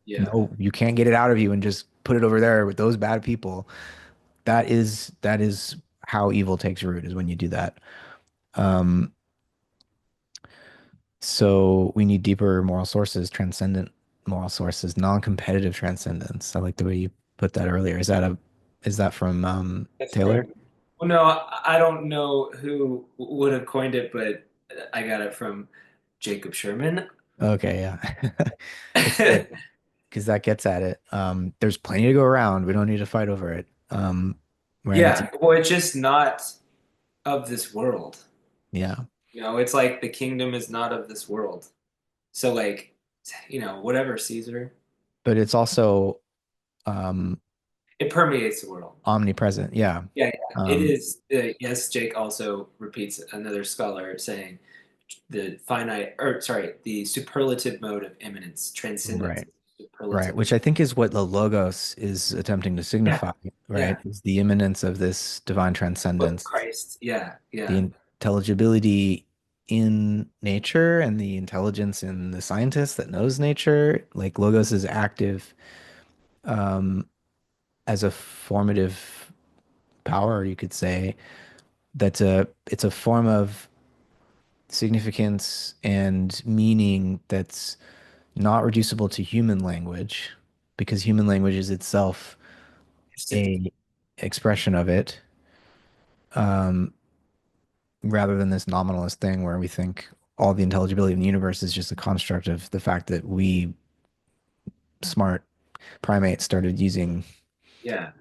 Yeah. no, you can't get it out of you and just put it over there with those bad people. That is how evil takes root, is when you do that. So we need deeper moral sources, transcendent moral sources, non-competitive transcendence. I like the way you put that earlier. Is that from That's Taylor? great. Well, no, I don't know who would have coined it, but I got it from Jacob Sherman. Okay, yeah. It's good because that gets at it. There's plenty to go around. We don't need to fight over it. Right? Yeah, well, it's just not of this world. Yeah, It's like the kingdom is not of this world. So like, whatever, Caesar. but it's also um, It permeates the world. omnipresent. Yeah. Yeah, yeah. It Um, is. Yes, Jake also repeats, another scholar saying the finite, or sorry, the superlative mode of immanence, transcendence, right. Right, superlative. which I think is what the logos is attempting to Yeah, signify, right? yeah. Is the immanence of this divine But transcendence, Christ, yeah, the yeah. intelligibility in nature and the intelligence in the scientist that knows nature. Like logos is active um, as a formative power, you could say. It's a form of significance and meaning that's not reducible to human language because human language is itself Just a- a expression of it, um, rather than this nominalist thing where we think all the intelligibility in the universe is just a construct of the fact that we smart primates started using yeah,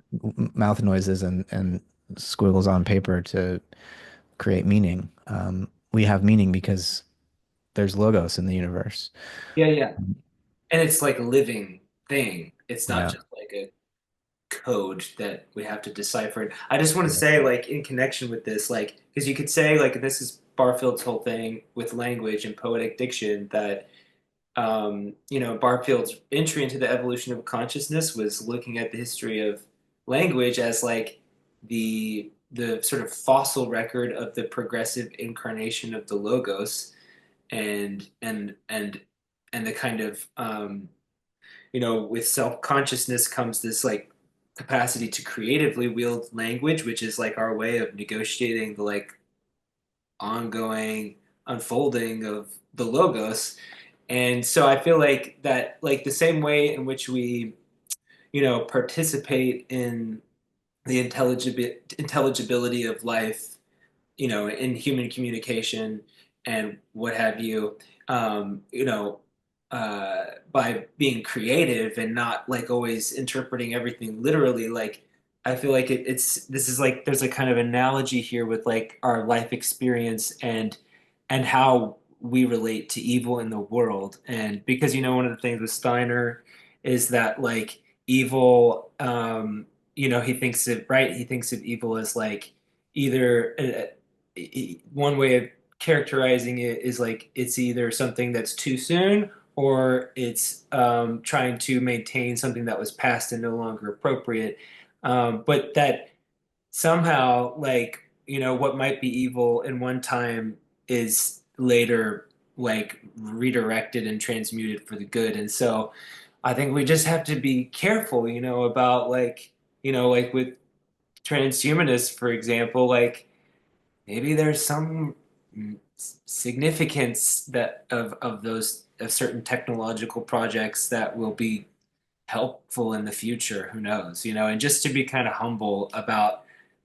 mouth noises and squiggles on paper to create meaning. We have meaning because there's logos in the universe. yeah, yeah. And it's like a living thing. It's not Yeah. just like a code that we have to decipher. I just want to Yeah. say, like, in connection with this, like, because you could say, like, this is Barfield's whole thing with language and poetic diction that, Barfield's entry into the evolution of consciousness was looking at the history of language as like the sort of fossil record of the progressive incarnation of the logos and the kind of with self-consciousness comes this like capacity to creatively wield language, which is like our way of negotiating the like ongoing unfolding of the logos. And so I feel like that like the same way in which we participate in the intelligibility of life, in human communication and what have you, um, you know, by being creative and not like always interpreting everything literally. Like, I feel like this is like there's a kind of analogy here with like our life experience and how we relate to evil in the world. And because one of the things with Steiner is that like evil, he thinks of evil as like either one way of characterizing it is like it's either something that's too soon or it's trying to maintain something that was past and no longer appropriate. But that somehow, like, what might be evil in one time is later like redirected and transmuted for the good. And so I think we just have to be careful, about like, like with transhumanists, for example, like maybe there's some significance that of those of certain technological projects that will be helpful in the future. Who knows? And just to be kind of humble about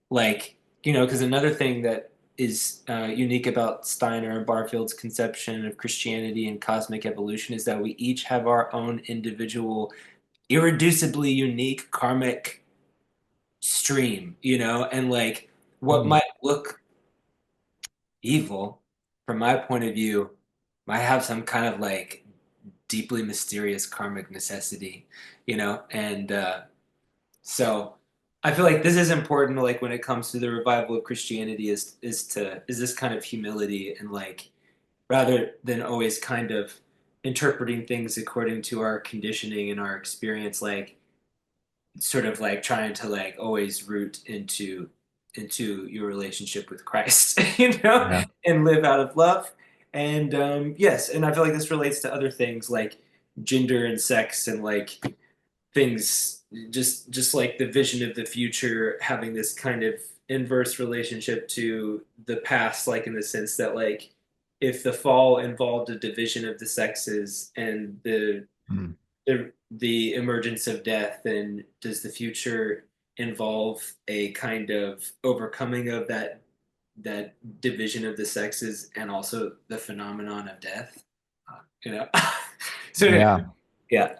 like because another thing that is unique about Steiner and Barfield's conception of Christianity and cosmic evolution is that we each have our own individual, irreducibly unique karmic stream, and like what Mm. might look evil, from my point of view, might have some kind of like deeply mysterious karmic necessity, and so I feel like this is important, like when it comes to the revival of Christianity, is this kind of humility and like rather than always kind of interpreting things according to our conditioning and our experience, like sort of like trying to like always root into your relationship with Christ, Yeah. and live out of love. And yes, and I feel like this relates to other things like gender and sex and like things just like the vision of the future having this kind of inverse relationship to the past, like in the sense that like if the fall involved a division of the sexes and Mm. the emergence of death, then does the future involve a kind of overcoming of that division of the sexes and also the phenomenon of death? You know, so anyway, Yeah. yeah,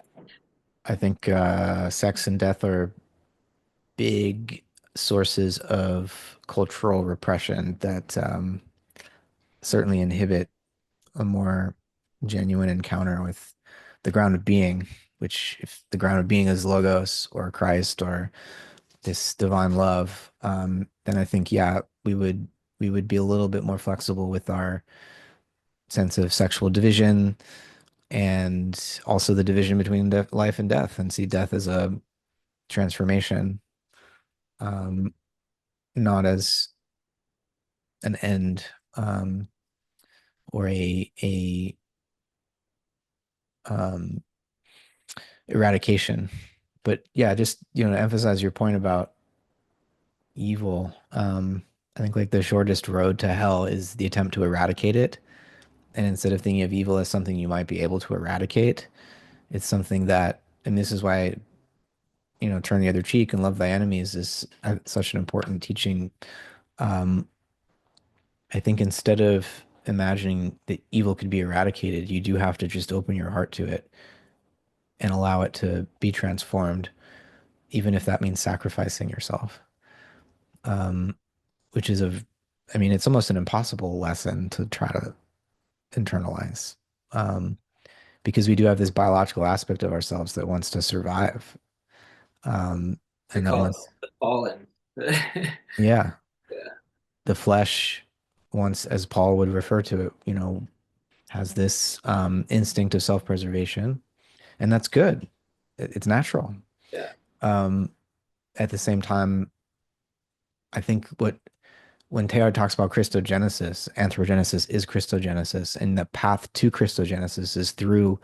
I think sex and death are big sources of cultural repression that certainly inhibit a more genuine encounter with the ground of being, which, if the ground of being is Logos or Christ or this divine love, then I think, yeah, we would be a little bit more flexible with our sense of sexual division and also the division between life and death, and see death as a transformation, um, not as an end, or a um, eradication. But yeah, just to emphasize your point about evil. I think like the shortest road to hell is the attempt to eradicate it. And instead of thinking of evil as something you might be able to eradicate, it's something that, and this is why, turn the other cheek and love thy enemies is such an important teaching. Um, I think instead of imagining that evil could be eradicated, you do have to just open your heart to it and allow it to be transformed, even if that means sacrificing yourself. Um, which is I mean, it's almost an impossible lesson to try to internalize, um, because we do have this biological aspect of ourselves that wants to survive, um, I and that call it wants, the fallen. yeah, Yeah, the flesh wants, as Paul would refer to it, has this instinct of self-preservation, and that's good. It's natural. yeah, Um, at the same time, I think when Teilhard talks about Christogenesis, anthropogenesis is Christogenesis, and the path to Christogenesis is through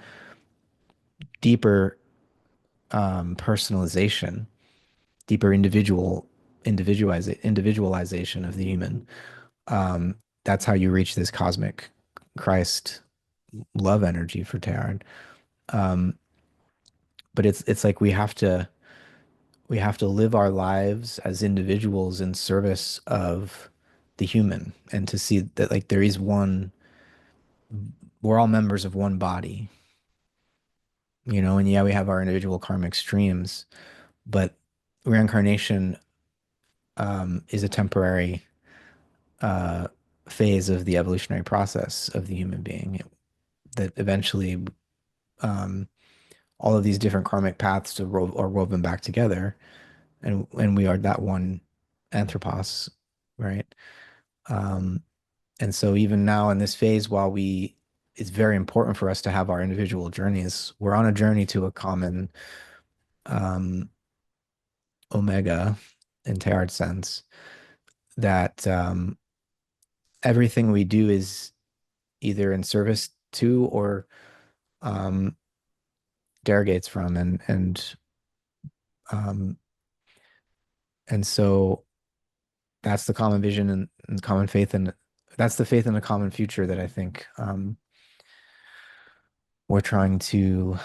deeper personalization, deeper individualization of the human. That's how you reach this cosmic Christ love energy for Teilhard. Um, but it's like we have to live our lives as individuals in service of the human, and to see that like there is one, we're all members of one body, and yeah, we have our individual karmic streams, but reincarnation is a temporary uh, phase of the evolutionary process of the human being, that eventually um, all of these different karmic paths are woven back together, and we are that one anthropos, right? Um, and so even now in this phase, while it's very important for us to have our individual journeys, we're on a journey to a common um, omega in Teilhard's sense, that everything we do is either in service to or um, derogates from, um, and so that's the common vision and common faith, and that's the faith in a common future that I think we're trying to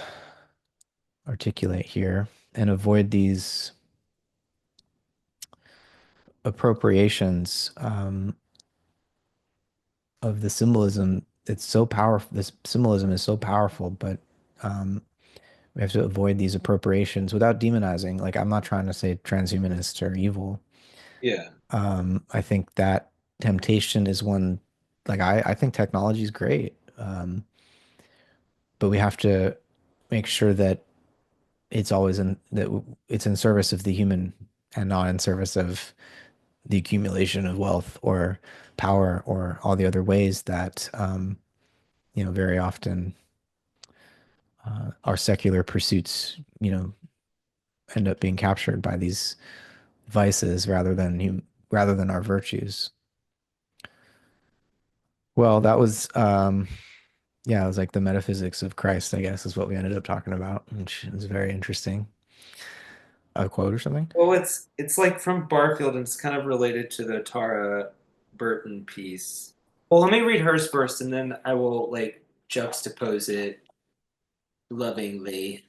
articulate here, and avoid these appropriations of the symbolism. It's so powerful. This symbolism is so powerful, but um, we have to avoid these appropriations without demonizing. Like, I'm not trying to say transhumanists are evil. yeah. I think that temptation is one, like, I think technology is great. But we have to make sure that it's in service of the human, and not in service of the accumulation of wealth or power or all the other ways that very often our secular pursuits end up being captured by these vices rather than our virtues. Well, that was yeah, it was like the metaphysics of Christ, I guess, is what we ended up talking about, which is very interesting. A quote or something? Well, it's like from Barfield, and it's kind of related to the Tara Burton piece. Well, let me read hers first, and then I will like juxtapose it lovingly.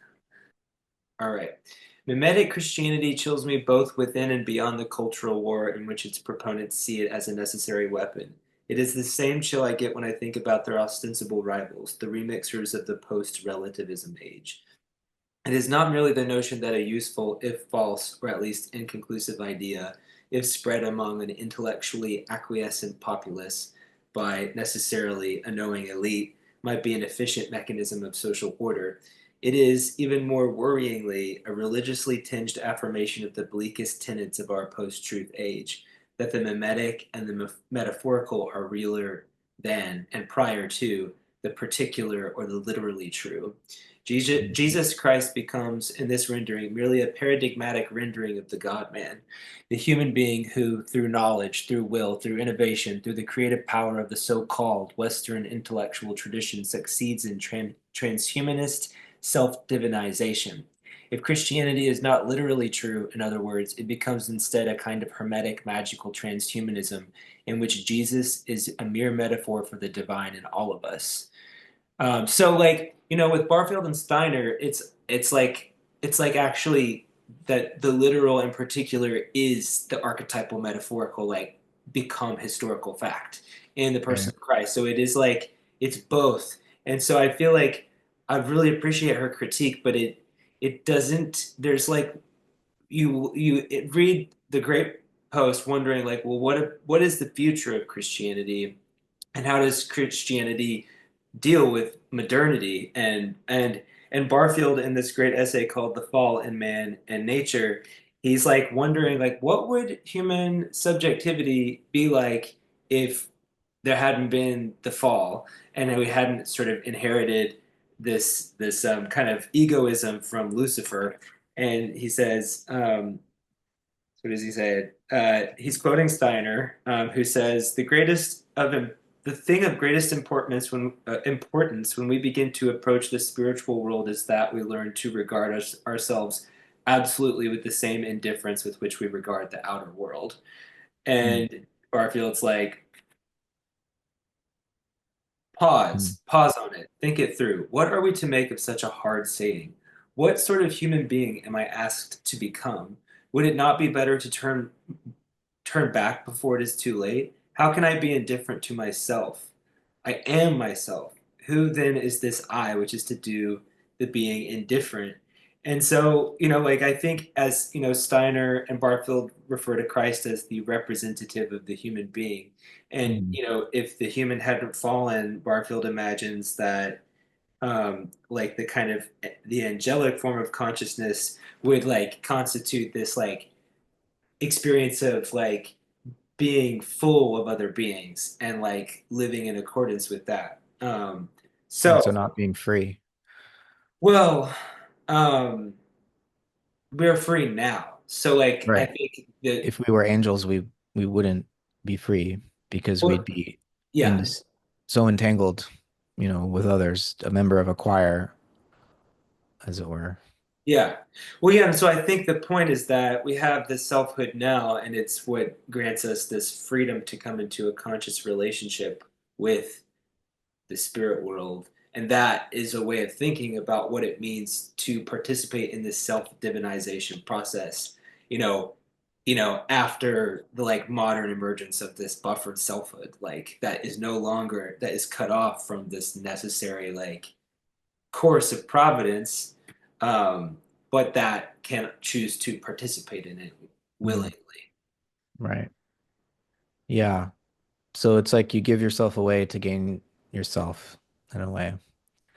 All right. Memetic Christianity chills me both within and beyond the cultural war in which its proponents see it as a necessary weapon. It is the same chill I get when I think about their ostensible rivals, the remixers of the post-relativism age. It is not merely the notion that a useful, if false, or at least inconclusive idea, if spread among an intellectually acquiescent populace by necessarily a knowing elite, might be an efficient mechanism of social order. It is, even more worryingly, a religiously tinged affirmation of the bleakest tenets of our post-truth age, that the mimetic and the metaphorical are realer than, and prior to, the particular or the literally true. Mm. Jesus Christ becomes, in this rendering, merely a paradigmatic rendering of the God-man, the human being who, through knowledge, through will, through innovation, through the creative power of the so-called Western intellectual tradition, succeeds in transhumanist self-divinization. If Christianity is not literally true, in other words, it becomes instead a kind of hermetic magical transhumanism in which Jesus is a mere metaphor for the divine in all of us. So like, with Barfield and Steiner, it's like actually that the literal in particular is the archetypal metaphorical like become historical fact in the person Right. of Christ. So it is like it's both. And so I feel like I really appreciate her critique, but it doesn't there's like read the great post wondering like, well, what is the future of Christianity and how does Christianity deal with modernity and Barfield in this great essay called The Fall in Man and Nature, he's like wondering like what would human subjectivity be like if there hadn't been the fall and we hadn't sort of inherited this kind of egoism from Lucifer. And he says, what does he say? He's quoting Steiner, who says, the thing of greatest importance when we begin to approach the spiritual world is that we learn to regard ourselves absolutely with the same indifference with which we regard the outer world." Mm. And Barfield's like, Mm. pause on it, think it through. What are we to make of such a hard saying? What sort of human being am I asked to become? Would it not be better to turn back before it is too late? How can I be indifferent to myself? I am myself. Who then is this I, which is to do the being indifferent? And so, like I think as, Steiner and Barfield refer to Christ as the representative of the human being. And, Mm. if the human hadn't fallen, Barfield imagines that like the kind of the angelic form of consciousness would like constitute this like experience of like being full of other beings and like living in accordance with that. And So, so not being free. well, um, we're free now. So, like, I Right. think that, If we were angels, we wouldn't be free because we'd well, be in yeah, this so entangled, with others, a member of a choir, as it were. yeah. Well, yeah. And so I think the point is that we have this selfhood now, and it's what grants us this freedom to come into a conscious relationship with the spirit world. And that is a way of thinking about what it means to participate in this self-divinization process, you know, after the like modern emergence of this buffered selfhood, like that is no longer that is cut off from this necessary like course of providence, um, but that can choose to participate in it Mm. willingly. Right. Yeah. So it's like you give yourself away to gain yourself in a way.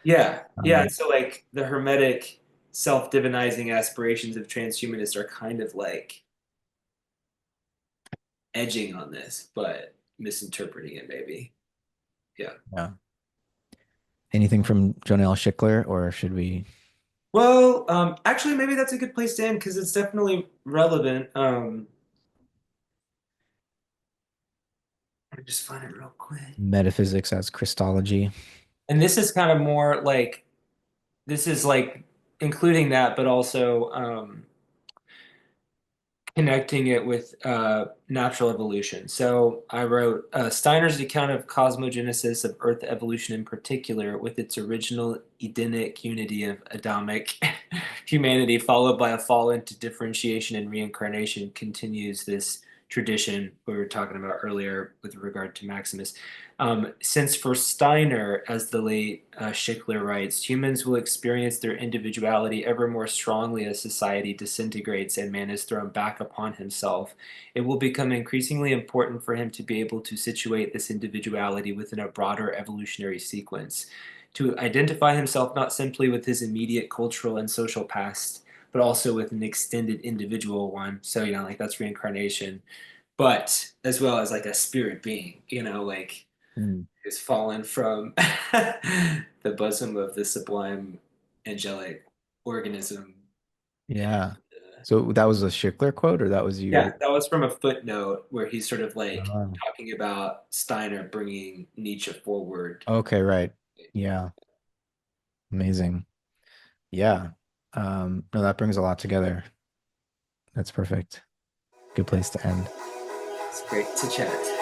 Yeah, yeah. And Um, so like the hermetic self-divinizing aspirations of transhumanists are kind of like edging on this, but misinterpreting it maybe. Yeah. yeah. Anything from Jonelle Schickler, or should we? Well, actually, maybe that's a good place to end because it's definitely relevant. Let me just find it real quick. Metaphysics as Christology. And this is kind of more like this is like including that, but also connecting it with natural evolution. So I wrote Steiner's account of cosmogenesis of Earth evolution in particular, with its original Edenic unity of Adamic humanity, followed by a fall into differentiation and reincarnation, continues this tradition we were talking about earlier with regard to Maximus. Since for Steiner, as the late Schickler writes, humans will experience their individuality ever more strongly as society disintegrates and man is thrown back upon himself. It will become increasingly important for him to be able to situate this individuality within a broader evolutionary sequence, to identify himself not simply with his immediate cultural and social past, but also with an extended individual one. So, like that's reincarnation, but as well as like a spirit being, like Mm. who's fallen from the bosom of the sublime angelic organism. Yeah. So that was a Schickler quote, or that was Yeah, you? that was from a footnote where he's sort of like Oh. talking about Steiner bringing Nietzsche forward. Okay, right. Yeah. Amazing. Yeah. No, that brings a lot together. That's perfect. Good place to end. It's great to chat.